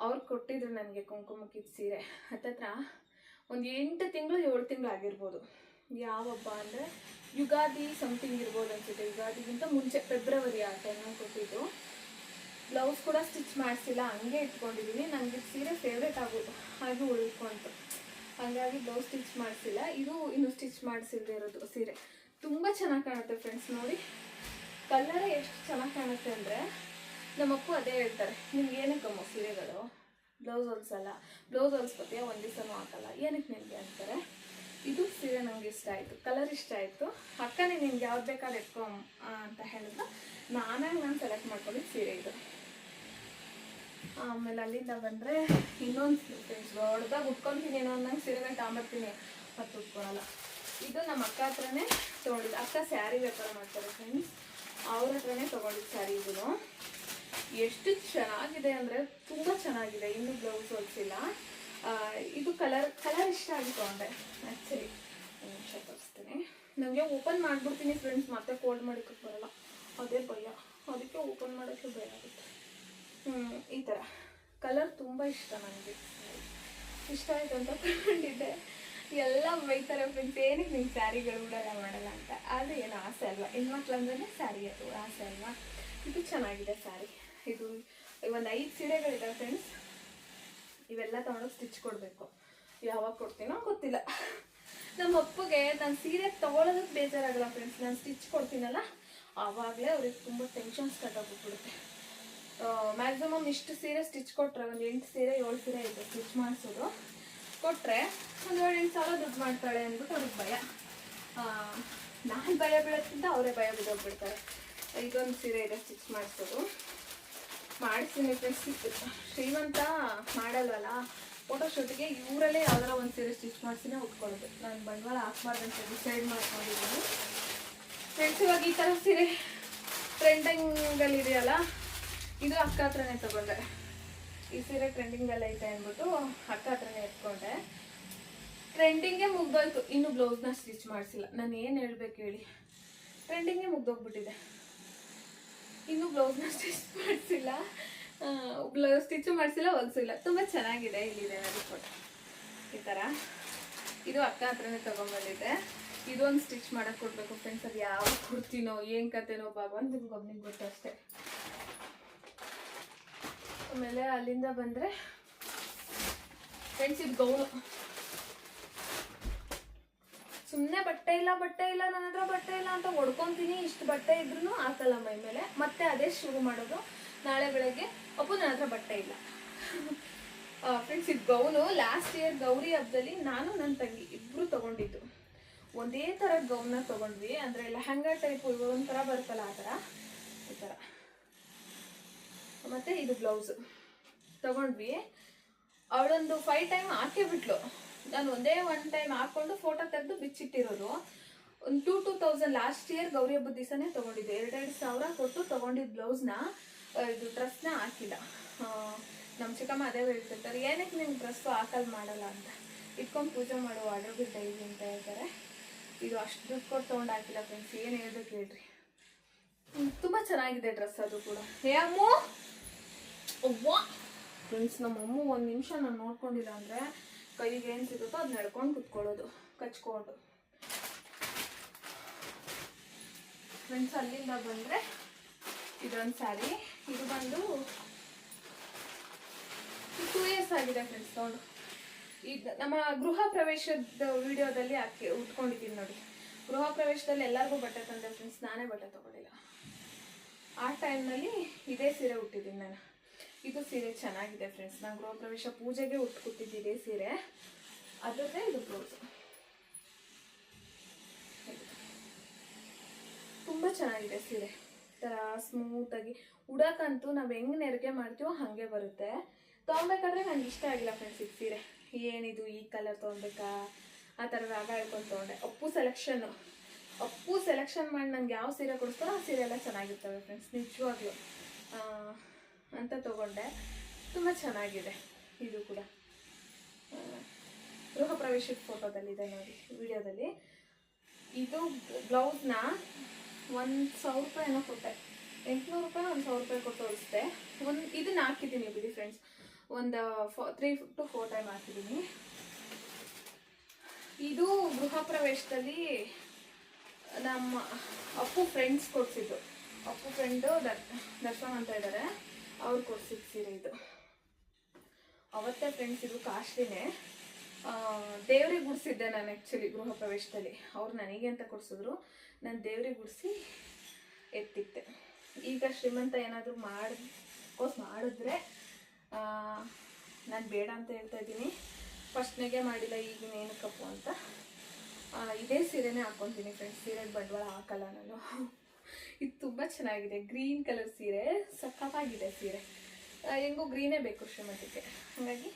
ಅವ್ರು ಕೊಟ್ಟಿದ್ರು ನನಗೆ ಕುಂಕುಮಕ್ಕಿದ ಸೀರೆ. ಹತ್ತತ್ರ ಒಂದು 8 ತಿಂಗಳು 7 ತಿಂಗಳು ಆಗಿರ್ಬೋದು. ಯಾವ ಹಬ್ಬ ಅಂದರೆ ಯುಗಾದಿ ಸಮಥಿಂಗ್ ಇರ್ಬೋದು ಅನ್ಸುತ್ತೆ. ಯುಗಾದಿಗಿಂತ ಮುಂಚೆ ಫೆಬ್ರವರಿ ಆ ಟೈಮ್ನಾಗ ಕೊಟ್ಟಿದ್ದು. ಬ್ಲೌಸ್ ಕೂಡ ಸ್ಟಿಚ್ ಮಾಡಿಸಿಲ್ಲ, ಹಂಗೆ ಇಟ್ಕೊಂಡಿದ್ದೀನಿ. ನನಗೆ ಸೀರೆ ಫೇವ್ರೇಟ್ ಆಗಿ ಉಳ್ಕೊಂತು. ಹಾಗಾಗಿ ಬ್ಲೌಸ್ ಸ್ಟಿಚ್ ಮಾಡಿಸಿಲ್ಲ. ಇದು ಇನ್ನು ಸ್ಟಿಚ್ ಮಾಡಿಸಿಲ್ದೇ ಇರೋದು ಸೀರೆ. ತುಂಬ ಚೆನ್ನಾಗಿ ಕಾಣುತ್ತೆ ಫ್ರೆಂಡ್ಸ್. ನೋಡಿ ಕಲರೇ ಎಷ್ಟು ಚೆನ್ನಾಗಿ ಕಾಣುತ್ತೆ ಅಂದರೆ, ನಮ್ಮಪ್ಪು ಅದೇ ಹೇಳ್ತಾರೆ, ನಿಮ್ಗೆ ಏನಕ್ಕಮ್ಮ ಸೀರೆಗಳು, ಬ್ಲೌಸ್ ಹೊಲ್ಸಲ್ಲ, ಬ್ಲೌಸ್ ಹೊಲ್ಸ್ಕೊತೀಯ ಒಂದು ದಿವಸನೂ ಹಾಕಲ್ಲ, ಏನಕ್ಕೆ ನಿನಗೆ ಅಂತಾರೆ. ಇದು ಸೀರೆ ನನಗೆ ಇಷ್ಟ ಆಯಿತು, ಕಲರ್ ಇಷ್ಟ ಆಯಿತು. ಅಕ್ಕನೇ ನಿಮ್ಗೆ ಯಾವ್ದು ಬೇಕಾದ್ರೆ ಎತ್ಕೊ ಅಂತ ಹೇಳಿದ್ರು. ನಾನು ಸೆಲೆಕ್ಟ್ ಮಾಡ್ಕೊಂಡಿದ್ದು ಸೀರೆ ಇದು. ಆಮೇಲೆ ಅಲ್ಲಿಂದ ಬಂದರೆ ಇನ್ನೊಂದು ಫ್ರೆಂಡ್ಸ್ ದೊಡ್ಡದಾಗಿ ಉಟ್ಕೊತೀನಿ ಏನೋ ನಂಗೆ ಸೀರೆಗಳು ತಗೊಂಬರ್ತೀನಿ, ಮತ್ತು ಉಟ್ಕೊಳಲ್ಲ. ಇದು ನಮ್ಮ ಅಕ್ಕ ಹತ್ರನೇ ತೊಗೊಂಡಿದ್ದು. ಅಕ್ಕ ಸ್ಯಾರಿ ವ್ಯಾಪಾರ ಮಾಡ್ತಾರೆ ಫ್ರೆಂಡ್ಸ್, ಅವ್ರ ಹತ್ರನೇ ತೊಗೊಂಡಿದ್ದು ಸ್ಯಾರಿ. ಇದು ಎಷ್ಟು ಚೆನ್ನಾಗಿದೆ ಅಂದರೆ ತುಂಬ ಚೆನ್ನಾಗಿದೆ. ಇನ್ನೂ ಬ್ಲೌಸ್ ಹೊಲಿಸಿಲ್ಲ. ಇದು ಕಲರ್ ಇಷ್ಟ ಆಗಿ ತೊಗೊಂಡೆ ಆ್ಯಕ್ಚುಲಿ. ಒಂದು ನಿಮಿಷ ತೋರಿಸ್ತೀನಿ. ನನಗೆ ಓಪನ್ ಮಾಡಿಬಿಡ್ತೀನಿ ಫ್ರೆಂಡ್ಸ್, ಮತ್ತೆ ಫೋಲ್ಡ್ ಮಾಡೋಕ್ಕೆ ಬರೋಲ್ಲ, ಅದೇ ಭಯ. ಅದಕ್ಕೆ ಓಪನ್ ಮಾಡೋಕ್ಕೆ ಭಯ ಆಗುತ್ತೆ. ಈ ಥರ ಕಲರ್ ತುಂಬ ಇಷ್ಟ ನನಗೆ. ಇಷ್ಟ ಆಯಿತು ಅಂತ ತಗೊಂಡಿದ್ದೆ. ಎಲ್ಲ ಬೈತಾರೆ ಫ್ರೆಂಡ್ಸ್, ಏನಕ್ಕೆ ನಿಮ್ಗೆ ಸ್ಯಾರಿಗಳು ಮಾಡಲ್ಲ ಅಂತ. ಆದರೆ ಏನು ಆಸೆ ಅಲ್ವಾ, ಹೆಣ್ಮಕ್ಳು ಅಂದ್ರೆ ಸ್ಯಾರಿ ಅದು ಆಸೆ ಅಲ್ವಾ. ಇದು ಚೆನ್ನಾಗಿದೆ ಸ್ಯಾರಿ. ಇದು ಒಂದು 5 ಸೀರೆಗಳಿದೆ ಫ್ರೆಂಡ್ಸ್. ಇವೆಲ್ಲ ತೊಗೊಂಡೋಗಿ ಸ್ಟಿಚ್ ಕೊಡಬೇಕು. ಯಾವಾಗ ಕೊಡ್ತೀನೋ ಗೊತ್ತಿಲ್ಲ. ನಮ್ಮ ಅಪ್ಪಗೆ ನಾನು ಸೀರೆ ತೊಗೊಳೋದಕ್ಕೆ ಬೇಜಾರಾಗಲ್ಲ ಫ್ರೆಂಡ್ಸ್. ನಾನು ಸ್ಟಿಚ್ ಕೊಡ್ತೀನಲ್ಲ, ಆವಾಗಲೇ ಅವ್ರಿಗೆ ತುಂಬ ಟೆನ್ಷನ್ ಸ್ಟಾರ್ಟ್ ಆಗಿಬಿಟ್ಬಿಡುತ್ತೆ. ಮ್ಯಾಕ್ಸಿಮಮ್ ಇಷ್ಟು ಸೀರೆ ಸ್ಟಿಚ್ ಕೊಟ್ಟರೆ, ಒಂದು 8 ಸೀರೆ 7 ಸೀರೆ ಇದೆ ಸ್ಟಿಚ್ ಮಾಡಿಸೋದು. ಕೊಟ್ಟರೆ ಒಂದು 7-8 ಸಾವಿರ ದುಡ್ಡು ಮಾಡ್ತಾಳೆ ಅಂದ್ಬಿಟ್ಟು ಅವ್ರಿಗೆ ಭಯ. ನಾನು ಭಯ ಬೀಳೋದ್ಕಿಂತ ಅವರೇ ಭಯ ಬಿದ್ದೋಗ್ಬಿಡ್ತಾರೆ. ಇದೊಂದು ಸೀರೆ ಇದೆ ಸ್ಟಿಚ್ ಮಾಡಿಸೋದು. ಮಾಡಿಸ್ತೀನಿ ಫ್ರೆಂಡ್ಸ್. ಶ್ರೀಮಂತ ಮಾಡಲ್ವಲ್ಲ, ಫೋಟೋಶೂಟ್ಗೆ ಇವರಲ್ಲೇ ಯಾವ್ದಾರ ಒಂದು ಸೀರೆ ಸ್ಟಿಚ್ ಮಾಡಿಸಿನೇ ಉಟ್ಕೊಳ್ಳೋದು. ನಾನು ಬಂಡವಾಳ ಹಾಕ್ಬಾರ್ದಂತ ಡಿಸೈಡ್ ಮಾಡ್ಕೊಂಡಿದ್ದೀನಿ ಫ್ರೆಂಡ್ಸ್. ಇವಾಗ ಈ ಥರ ಸೀರೆ ಟ್ರೆಂಡಿಂಗಲ್ಲಿದೆಯಲ್ಲ, ಇದು ಅಕ್ಕ ಹತ್ರನೇ ತೊಗೊಂಡೆ. ಈ ಸೀರೆ ಟ್ರೆಂಡಿಂಗಲ್ಲಿ ಐತೆ ಅಂದ್ಬಿಟ್ಟು ಅಕ್ಕ ಹತ್ರನೇ ಎತ್ಕೊಂಡೆ. ಟ್ರೆಂಡಿಂಗೇ ಮುಗ್ದೋಯ್ತು, ಇನ್ನು ಬ್ಲೌಸ್ನ ಸ್ಟಿಚ್ ಮಾಡಿಸಿಲ್ಲ. ನಾನು ಏನು ಹೇಳ್ಬೇಕು ಹೇಳಿ, ಟ್ರೆಂಡಿಂಗೇ ಮುಗ್ದೋಗ್ಬಿಟ್ಟಿದೆ, ಇನ್ನೂ ಬ್ಲೌಸ್ನ ಸ್ಟಿಚ್ ಮಾಡಿಸಿಲ್ಲ. ಬ್ಲೌಸ್ ಸ್ಟಿಚ್ಚು ಮಾಡಿಸಿಲ್ಲ, ಹೊಲಿಸಿಲ್ಲ. ತುಂಬ ಚೆನ್ನಾಗಿದೆ. ಇಲ್ಲಿದೆ ನೋಡಿ ಫೋಟೋ ಈ ಥರ. ಇದು ಅಕ್ಕ ಹತ್ರನೇ ತೊಗೊಂಬಂದಿದ್ದೆ. ಇದೊಂದು ಸ್ಟಿಚ್ ಮಾಡೋಕ್ಕೆ ಕೊಡಬೇಕು ಫ್ರೆಂಡ್ಸ್. ಅದು ಯಾವಾಗ ಕೊಡ್ತೀನೋ ಏನು ಕತೆನೋ ಭಗವಂತನಿಗೆ ಒಬ್ಬನಿಗೆ ಗೊತ್ತು ಅಷ್ಟೇ. ಆಮೇಲೆ ಅಲ್ಲಿಂದ ಬಂದರೆ ಫ್ರೆಂಡ್ಸ್, ಇದು ಗೌನು. ಸುಮ್ಮನೆ ಬಟ್ಟೆ ಇಲ್ಲ ನನ್ನ ಹತ್ರ ಬಟ್ಟೆ ಇಲ್ಲ ಅಂತ ಹೊಡ್ಕೊತೀನಿ. ಇಷ್ಟು ಬಟ್ಟೆ ಇದ್ರೂ ಹಾಕಲ್ಲ ಮೈ ಮೇಲೆ. ಮತ್ತೆ ಅದೇ ಶುರು ಮಾಡೋದು. ನಾಳೆ ಬೆಳಗ್ಗೆ ಅಪ್ಪು ನನ್ನ ಹತ್ರ ಬಟ್ಟೆ ಇಲ್ಲ. ಫ್ರೆಂಡ್ಸ್, ಇದು ಗೌನು. ಲಾಸ್ಟ್ ಇಯರ್ ಗೌರಿ ಹಬ್ಬದಲ್ಲಿ ನಾನು ನನ್ನ ತಂಗಿ ಇಬ್ಬರು ತೊಗೊಂಡಿದ್ದು. ಒಂದೇ ಥರ ಗೌನ್ನ ತೊಗೊಂಡ್ವಿ. ಅಂದರೆ ಲೆಹಂಗಾ ಟೈಪು ಒಂಥರ ಬರುತ್ತಲ್ಲ ಆ ಥರ, ಈ ಥರ. ಮತ್ತು ಇದು ಬ್ಲೌಸು. ತೊಗೊಂಡ್ವಿ. ಅವಳೊಂದು 5 ಟೈಮ್ ಹಾಕೇ ಬಿಟ್ಲು. ನಾನು ಒಂದೇ 1 ಟೈಮ್ ಹಾಕ್ಕೊಂಡು ಫೋಟೋ ತೆಗೆದು ಬಿಚ್ಚಿಟ್ಟಿರೋದು. ಒಂದು 2,000 ಲಾಸ್ಟ್ ಇಯರ್ ಗೌರಿ ಹಬ್ಬದ ದಿವಸನೇ ತೊಗೊಂಡಿದ್ದೆ. 2,000 ಕೊಟ್ಟು ತೊಗೊಂಡಿದ್ದ ಬ್ಲೌಸ್ನ ಇದು ಡ್ರೆಸ್ನ ಹಾಕಿಲ್ಲ. ನಮ್ಮ ಚಿಕ್ಕಮ್ಮ ಅದೇ ಹೇಳ್ತಿರ್ತಾರೆ, ಏನಕ್ಕೆ ನಿಮ್ಗೆ ಡ್ರೆಸ್ಸು ಹಾಕಲ್ ಮಾಡಲ್ಲ ಅಂತ. ಇಟ್ಕೊಂಡು ಪೂಜೆ ಮಾಡೋ ಆರ್ಡರ್ ಡೈಲಿ ಅಂತ ಹೇಳ್ತಾರೆ. ಇದು ಅಷ್ಟು ದುಡ್ಡು ಕೊಟ್ಟು ತೊಗೊಂಡು ಹಾಕಿಲ್ಲ ಫ್ರೆಂಡ್ಸ್. ಏನು ಹೇಳ್ಬೇಕು ಹೇಳ್ರಿ. ತುಂಬ ಚೆನ್ನಾಗಿದೆ ಡ್ರೆಸ್ ಅದು ಕೂಡ. ಅಮ್ಮು ಅವ್ವ ಫ್ರೆಂಡ್ಸ್, ನಮ್ಮಮ್ಮ ಒಂದು ನಿಮಿಷ ನಾನು ನೋಡ್ಕೊಂಡಿಲ್ಲ ಅಂದರೆ ಕೈಗೆ ಏನು ಸಿಗುತ್ತೋ ಅದು ನಡ್ಕೊಂಡು ಕುತ್ಕೊಳ್ಳೋದು ಕಚ್ಕೊಂಡು. ಫ್ರೆಂಡ್ಸ್, ಅಲ್ಲಿಂದ ಬಂದರೆ ಇದೊಂದು ಸ್ಯಾರಿ. ಇದು ಬಂದು 2 ಇಯರ್ಸ್ ಆಗಿದೆ ಫ್ರೆಂಡ್ಸ್ ತೊಗೊಂಡು. ಈಗ ನಮ್ಮ ಗೃಹ ಪ್ರವೇಶದ ವಿಡಿಯೋದಲ್ಲಿ ಉಟ್ಕೊಂಡಿದ್ದೀನಿ ನೋಡಿ. ಗೃಹ ಪ್ರವೇಶದಲ್ಲಿ ಎಲ್ಲರಿಗೂ ಬಟ್ಟೆ ತಂದೆ ಫ್ರೆಂಡ್ಸ್, ನಾನೇ ಬಟ್ಟೆ ತೊಗೊಂಡಿಲ್ಲ. ಆ ಟೈಮ್ನಲ್ಲಿ ಇದೇ ಸೀರೆ ಉಟ್ಟಿದ್ದೀನಿ ನಾನು. ಇದು ಸೀರೆ ಚೆನ್ನಾಗಿದೆ ಫ್ರೆಂಡ್ಸ್. ನಾನು ಗೃಹ ಪ್ರವೇಶ ಪೂಜೆಗೆ ಉಟ್ಕೊಟ್ಟಿದ್ದೆ ಇದೇ ಸೀರೆ. ಅದರದ್ದೇ ಇದು ಬ್ಲೌಸ್. ತುಂಬ ಚೆನ್ನಾಗಿದೆ ಸೀರೆ. ಥರ ಸ್ಮೂತಾಗಿ ಉಡಕ್ಕಂತೂ ನಾವು ಹೆಂಗೆ ನೆರಿಗೆ ಮಾಡ್ತೀವೋ ಹಾಗೆ ಬರುತ್ತೆ. ತೊಗೊಬೇಕಾದ್ರೆ ನನಗೆ ಇಷ್ಟ ಆಗಿಲ್ಲ ಫ್ರೆಂಡ್ಸ್ ಇದು ಸೀರೆ. ಏನಿದು ಈ ಕಲರ್ ತೊಗೊಬೇಕಾ ಆ ಥರ ರಾಗ ಹೇಳ್ಕೊಂಡು ತೊಗೊಂಡೆ. ಅಪ್ಪು ಸೆಲೆಕ್ಷನ್ ಮಾಡಿ ನನಗೆ ಯಾವ ಸೀರೆ ಕೊಡಿಸ್ತಾರೋ ಆ ಸೀರೆ ಎಲ್ಲ ಚೆನ್ನಾಗಿರ್ತವೆ ಫ್ರೆಂಡ್ಸ್, ನಿಜವಾಗ್ಲೂ ಅಂತ ತೊಗೊಂಡೆ. ತುಂಬ ಚೆನ್ನಾಗಿದೆ ಇದು ಕೂಡ. ಗೃಹ ಪ್ರವೇಶದ ಫೋಟೋದಲ್ಲಿದೆ ನೋಡಿ ವಿಡಿಯೋದಲ್ಲಿ. ಇದು ಬ್ಲೌಸ್ನ 1,000 ರೂಪಾಯಿ ಏನೋ ಕೊಟ್ಟೆ. 800 ರೂಪಾಯಿ 1,000 ರೂಪಾಯಿ ಕೊಟ್ಟು ಹೊಲಿಸಿದೆ. ಇದನ್ನ ಹಾಕಿದ್ದೀನಿ ಬಿಡಿ ಫ್ರೆಂಡ್ಸ್. ಒಂದು 3 to 4 ಟೈಮ್ ಹಾಕಿದ್ದೀನಿ. ಇದು ಗೃಹ ಪ್ರವೇಶದಲ್ಲಿ ನಮ್ಮ ಅಪ್ಪು ಫ್ರೆಂಡ್ಸ್ ಕೊಡಿಸಿದ್ದು. ಅಪ್ಪು ಫ್ರೆಂಡು ದರ್ಶನ್ ಅಂತ ಇದ್ದಾರೆ, ಅವ್ರು ಕೊಡಿಸಿದ್ದು ಸೀರೆ ಇದು. ಅವತ್ತೇ ಫ್ರೆಂಡ್ಸ್ ಇದು ಕಾಸ್ಟ್ಲಿನೇ. ದೇವ್ರಿಗೆ ಗುಡಿಸಿದ್ದೆ ನಾನು ಆ್ಯಕ್ಚುಲಿ ಗೃಹ ಪ್ರವೇಶದಲ್ಲಿ. ಅವ್ರು ನನಗೆ ಅಂತ ಕೊಡಿಸಿದ್ರು, ನಾನು ದೇವ್ರಿಗೆ ಗುಡಿಸಿ ಎತ್ತಿಕ್ತೆ. ಈಗ ಶ್ರೀಮಂತ ಏನಾದರೂ ಮಾಡಿದ್ರೆ ನಾನು ಬೇಡ ಅಂತ ಹೇಳ್ತಾ ಇದ್ದೀನಿ. ಫಸ್ಟ್ನಾಗೆ ಮಾಡಿಲ್ಲ, ಈಗಿನ ಏನಕ್ಕಪ್ಪು ಅಂತ ಇದೇ ಸೀರೆನೇ ಹಾಕ್ಕೊತೀನಿ ಫ್ರೆಂಡ್ಸ್. ಸೀರೆಗೆ ಬಂಡವಾಳ ಹಾಕಲ್ಲ ನಾನು. ಇದು ತುಂಬ ಚೆನ್ನಾಗಿದೆ, ಗ್ರೀನ್ ಕಲರ್ ಸೀರೆ, ಸಖತ್ತಾಗಿದೆ ಸೀರೆ. ಹೆಂಗೂ ಗ್ರೀನೇ ಬೇಕು ಶ್ರೀಮಂತಕ್ಕೆ, ಹಾಗಾಗಿ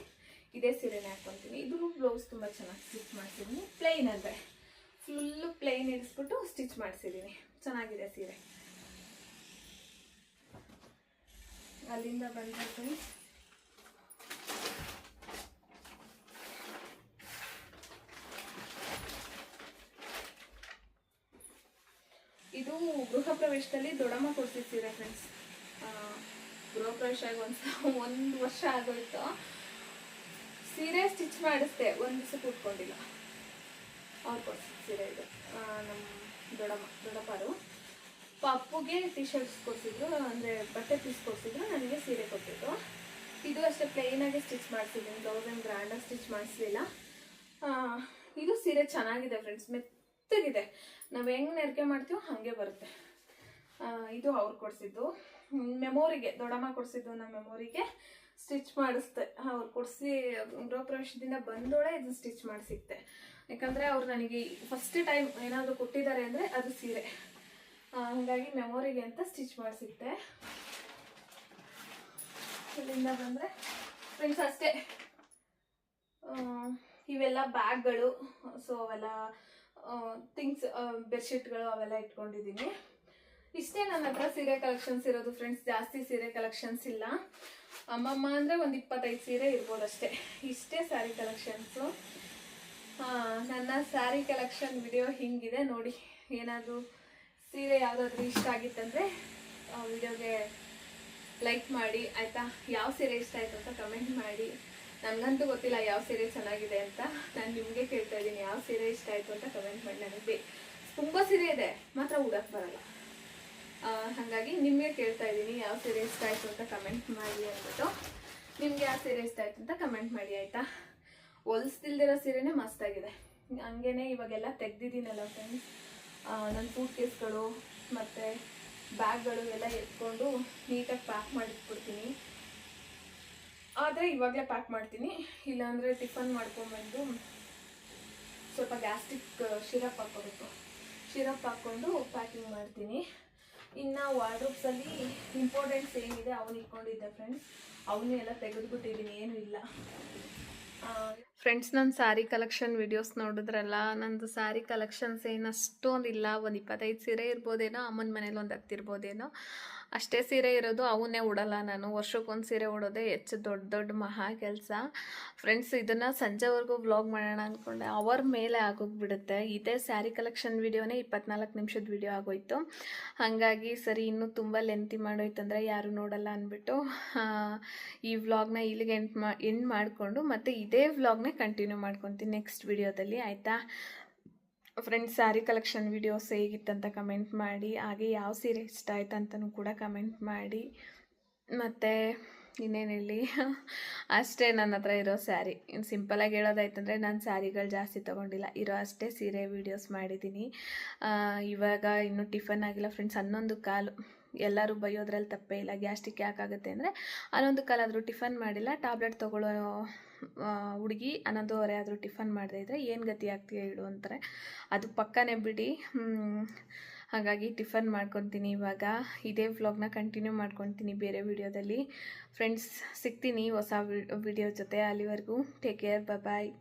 ಇದೇ ಸೀರೆನೇ ಹಾಕ್ಕೊತೀನಿ. ಇದು ಬ್ಲೌಸ್ ತುಂಬ ಚೆನ್ನಾಗಿ ಸ್ಟಿಚ್ ಮಾಡ್ತಿದ್ದೀನಿ. ಪ್ಲೈನ್ ಅಂದರೆ ಫುಲ್ಲು ಪ್ಲೈನ್ ಇರಿಸ್ಬಿಟ್ಟು ಸ್ಟಿಚ್ ಮಾಡಿಸಿದ್ದೀನಿ. ಚೆನ್ನಾಗಿದೆ ಸೀರೆ. ಅಲ್ಲಿಂದ ಬಂದಿರ್ತೀನಿ. ಇದು ಗೃಹ ಪ್ರವೇಶದಲ್ಲಿ ದೊಡ್ಡಮ್ಮ ಕೊಡ್ತಿದ್ದ ಸೀರೆ ಫ್ರೆಂಡ್ಸ್. ಗೃಹ ಪ್ರವೇಶ ಆಗಿ ಒಂದು ವರ್ಷ ಆಗೋಯ್ತು. ಸೀರೆ ಸ್ಟಿಚ್ ಮಾಡಿಸ್ದೆ, ಒಂದು ದಿವಸ ಕೂತ್ಕೊಂಡಿಲ್ಲ. ಅವ್ರು ಕೊಡ್ಸಿದ ಸೀರೆ ಇದು. ನಮ್ಮ ದೊಡ್ಡಪ್ಪರು ಪಪ್ಪುಗೆ ಟೀ ಶರ್ಟ್ಸ್ ಕೊಡ್ಸಿದ್ರು, ಅಂದರೆ ಬಟ್ಟೆ ಪೀಸ್ ಕೊಡ್ಸಿದ್ರು, ನನಗೆ ಸೀರೆ ಕೊಟ್ಟಿದ್ರು. ಇದು ಅಷ್ಟೇ ಪ್ಲೈನಾಗಿ ಸ್ಟಿಚ್ ಮಾಡಿಸಿದ್ದೀನಿ, ಬ್ಲೌಸ್ ಏನು ಗ್ರ್ಯಾಂಡಾಗಿ ಸ್ಟಿಚ್ ಮಾಡಿಸಲಿಲ್ಲ. ಇದು ಸೀರೆ ಚೆನ್ನಾಗಿದೆ ಫ್ರೆಂಡ್ಸ್, ಮೆತ್ತಗಿದೆ. ನಾವು ಹೆಂಗೆ ನೆರಿಗೆ ಮಾಡ್ತೀವೋ ಹಾಗೆ ಬರುತ್ತೆ. ಇದು ಅವ್ರು ಕೊಡಿಸಿದ್ದು ಮೆಮೋರಿಗೆ, ದೊಡ್ಡಮ್ಮ ಕೊಡಿಸಿದ್ದು ನಮ್ಮ ಮೆಮೋರಿಗೆ ಸ್ಟಿಚ್ ಮಾಡಿಸ್ದೆ. ಅವ್ರು ಕೊಡಿಸಿ ಗೃಹ ಪ್ರವೇಶದಿಂದ ಬಂದೋಳೆ ಇದನ್ನು ಸ್ಟಿಚ್ ಮಾಡಿಸಿಕ್ತೆ. ಯಾಕಂದರೆ ಅವ್ರು ನನಗೆ ಫಸ್ಟ್ ಟೈಮ್ ಏನಾದರೂ ಕೊಟ್ಟಿದ್ದಾರೆ ಅಂದರೆ ಅದು ಸೀರೆ, ಹಾಗಾಗಿ ಮೆಮೊರಿಗೆ ಅಂತ ಸ್ಟಿಚ್ ಮಾಡಿಸಿಕ್ತೆ. ಇಲ್ಲಿಂದ ಬಂದರೆ ಫ್ರೆಂಡ್ಸ್ ಅಷ್ಟೇ, ಇವೆಲ್ಲ ಬ್ಯಾಗ್ಗಳು, ಸೊ ಅವೆಲ್ಲ ಥಿಂಗ್ಸ್, ಬೆಡ್ಶೀಟ್ಗಳು ಅವೆಲ್ಲ ಇಟ್ಕೊಂಡಿದ್ದೀನಿ. ಇಷ್ಟೇ ನನ್ನ ಹತ್ರ ಸೀರೆ ಕಲೆಕ್ಷನ್ಸ್ ಇರೋದು ಫ್ರೆಂಡ್ಸ್. ಜಾಸ್ತಿ ಸೀರೆ ಕಲೆಕ್ಷನ್ಸ್ ಇಲ್ಲ. ಅಮ್ಮಮ್ಮ ಅಂದರೆ ಒಂದು 25 ಸೀರೆ ಇರ್ಬೋದಷ್ಟೇ. ಇಷ್ಟೇ ಸ್ಯಾರಿ ಕಲೆಕ್ಷನ್ಸು. ನನ್ನ ಸ್ಯಾರಿ ಕಲೆಕ್ಷನ್ ವಿಡಿಯೋ ಹಿಂಗಿದೆ ನೋಡಿ. ಏನಾದರೂ ಸೀರೆ ಯಾವುದಾದ್ರೂ ಇಷ್ಟ ಆಗಿತ್ತಂದರೆ ವಿಡಿಯೋಗೆ ಲೈಕ್ ಮಾಡಿ ಆಯಿತಾ. ಯಾವ ಸೀರೆ ಇಷ್ಟ ಆಯಿತು ಅಂತ ಕಮೆಂಟ್ ಮಾಡಿ. ನನಗಂತೂ ಗೊತ್ತಿಲ್ಲ ಯಾವ ಸೀರೆ ಚೆನ್ನಾಗಿದೆ ಅಂತ. ನಾನು ನಿಮಗೆ ಕೇಳ್ತಾ ಇದ್ದೀನಿ, ಯಾವ ಸೀರೆ ಇಷ್ಟ ಆಯಿತು ಅಂತ ಕಮೆಂಟ್ ಮಾಡಿ. ನನಗೆ ತುಂಬ ಸೀರೆ ಇದೆ, ಮಾತ್ರ ಉಡಕ್ಕೆ ಬರಲ್ಲ. ಹಾಗಾಗಿ ನಿಮಗೆ ಕೇಳ್ತಾ ಇದ್ದೀನಿ, ಯಾವ ಸೀರೆ ಇಷ್ಟ ಆಯಿತು ಅಂತ ಕಮೆಂಟ್ ಮಾಡಿ ಅಂದ್ಬಿಟ್ಟು. ನಿಮಗೆ ಯಾವ ಸೀರೆ ಇಷ್ಟ ಆಯಿತು ಅಂತ ಕಮೆಂಟ್ ಮಾಡಿ ಆಯಿತಾ. ಹೊಲಿಸ್ತಿಲ್ದಿರೋ ಸೀರೆನೇ ಮಸ್ತಾಗಿದೆ. ಹಂಗೇ ಇವಾಗೆಲ್ಲ ತೆಗ್ದಿದ್ದೀನಲ್ಲ ಫ್ರೆಂಡ್ಸ್, ನನ್ನ ಸೂಟ್ ಕೇಸ್ಗಳು ಮತ್ತು ಬ್ಯಾಗ್ಗಳು ಎಲ್ಲ ಎತ್ಕೊಂಡು ನೀಟಾಗಿ ಪ್ಯಾಕ್ ಮಾಡಿಟ್ಬಿಡ್ತೀನಿ. ಆದರೆ ಇವಾಗಲೇ ಪ್ಯಾಕ್ ಮಾಡ್ತೀನಿ, ಇಲ್ಲಾಂದರೆ ಟಿಫನ್ ಮಾಡ್ಕೊಂಬಂದು ಸ್ವಲ್ಪ ಗ್ಯಾಸ್ಟ್ರಿಕ್ ಶಿರಪ್ ಹಾಕ್ಕೋಬೇಕು. ಶಿರಪ್ ಹಾಕ್ಕೊಂಡು ಪ್ಯಾಕಿಂಗ್ ಮಾಡ್ತೀನಿ. ಇನ್ನು ವಾರ್ಡ್ರೋಬ್ಸಲ್ಲಿ ಇಂಪಾರ್ಟೆಂಟ್ಸ್ ಏನಿದೆ ಅವನ್ನ ಇಟ್ಕೊಂಡಿದ್ದೆ ಫ್ರೆಂಡ್ಸ್. ಅವನ್ನೇ ಎಲ್ಲ ತೆಗೆದುಬಿಟ್ಟಿದ್ದೀನಿ, ಏನೂ ಇಲ್ಲ. ಫ್ರೆಂಡ್ಸ್, ನನ್ನ ಸ್ಯಾರಿ ಕಲೆಕ್ಷನ್ ವಿಡಿಯೋಸ್ ನೋಡಿದ್ರಲ್ಲ, ನಂದು ಸ್ಯಾರಿ ಕಲೆಕ್ಷನ್ಸ್ ಏನು ಅಷ್ಟೊಂದಿಲ್ಲ. ಒಂದು 25 ಸೀರೆ ಇರ್ಬೋದೇನೋ, ಅಮ್ಮನ ಮನೇಲಿ ಒಂದು 10 ಇರ್ಬೋದೇನೋ, ಅಷ್ಟೇ ಸೀರೆ ಇರೋದು. ಅವನ್ನೇ ಉಡಲ್ಲ ನಾನು. ವರ್ಷಕ್ಕೊಂದು ಸೀರೆ ಉಡೋದೇ ಹೆಚ್ಚು ದೊಡ್ಡ ದೊಡ್ಡ ಮಹಾ ಕೆಲಸ. ಫ್ರೆಂಡ್ಸ್, ಇದನ್ನು ಸಂಜೆವರೆಗೂ ವ್ಲಾಗ್ ಮಾಡೋಣ ಅಂದ್ಕೊಂಡೆ, ಅವರ್ ಮೇಲೆ ಆಗೋಗ್ಬಿಡುತ್ತೆ. ಇದೇ ಸ್ಯಾರಿ ಕಲೆಕ್ಷನ್ ವಿಡಿಯೋನೇ 24 ನಿಮಿಷದ ವಿಡಿಯೋ ಆಗೋಯ್ತು. ಹಾಗಾಗಿ ಸರಿ, ಇನ್ನೂ ತುಂಬ ಲೆಂತಿ ಮಾಡೋಯ್ತಂದರೆ ಯಾರು ನೋಡಲ್ಲ ಅಂದ್ಬಿಟ್ಟು ಈ ವ್ಲಾಗ್ನ ಇಲ್ಲಿಗೆ ಎಂಡ್ ಮಾಡಿಕೊಂಡು ಮತ್ತೆ ಇದೇ ವ್ಲಾಗ್ನ ಕಂಟಿನ್ಯೂ ಮಾಡ್ಕೊತೀನಿ ನೆಕ್ಸ್ಟ್ ವಿಡಿಯೋದಲ್ಲಿ, ಆಯಿತಾ ಫ್ರೆಂಡ್ಸ್? ಸ್ಯಾರಿ ಕಲೆಕ್ಷನ್ ವಿಡಿಯೋಸ್ ಹೇಗಿತ್ತಂತ ಕಮೆಂಟ್ ಮಾಡಿ, ಹಾಗೆ ಯಾವ ಸೀರೆ ಇಷ್ಟ ಆಯ್ತು ಅಂತಲೂ ಕೂಡ ಕಮೆಂಟ್ ಮಾಡಿ. ಮತ್ತು ಇನ್ನೇನು ಹೇಳಿ, ಅಷ್ಟೇ ನನ್ನ ಹತ್ರ ಇರೋ ಸ್ಯಾರಿ. ಇನ್ನು ಸಿಂಪಲಾಗಿ ಹೇಳೋದಾಯ್ತಂದರೆ ನಾನು ಸ್ಯಾರಿಗಳು ಜಾಸ್ತಿ ತೊಗೊಂಡಿಲ್ಲ, ಇರೋ ಅಷ್ಟೇ ಸೀರೆ ವೀಡಿಯೋಸ್ ಮಾಡಿದ್ದೀನಿ. ಇವಾಗ ಇನ್ನೂ ಟಿಫನ್ ಆಗಿಲ್ಲ ಫ್ರೆಂಡ್ಸ್, 11:15. ಎಲ್ಲರೂ ಬೈಯೋದ್ರಲ್ಲಿ ತಪ್ಪೇ ಇಲ್ಲ. ಗ್ಯಾಸ್ಟ್ರಿಕ್ ಯಾಕಾಗುತ್ತೆ ಅಂದರೆ 11:15 ಟಿಫನ್ ಮಾಡಿಲ್ಲ. ಟ್ಯಾಬ್ಲೆಟ್ ತೊಗೊಳ್ಳೋ ಹುಡುಗಿ 11:15 ಆದರೂ ಟಿಫನ್ ಮಾಡದೇ ಇದ್ದರೆ ಏನು ಗತಿ ಆಗ್ತೀಯ ಇಡು ಅಂತಾರೆ. ಅದು ಪಕ್ಕನೇ ಬಿಡಿ. ಹಾಗಾಗಿ ಟಿಫನ್ ಮಾಡ್ಕೊತೀನಿ ಇವಾಗ. ಇದೇ ವ್ಲಾಗ್ನ ಕಂಟಿನ್ಯೂ ಮಾಡ್ಕೊತೀನಿ ಬೇರೆ ವಿಡಿಯೋದಲ್ಲಿ. ಫ್ರೆಂಡ್ಸ್, ಸಿಗ್ತೀನಿ ಹೊಸ ವಿಡಿಯೋ ಜೊತೆ. ಅಲ್ಲಿವರೆಗೂ ಟೇಕ್ ಕೇರ್, ಬಾಯ್.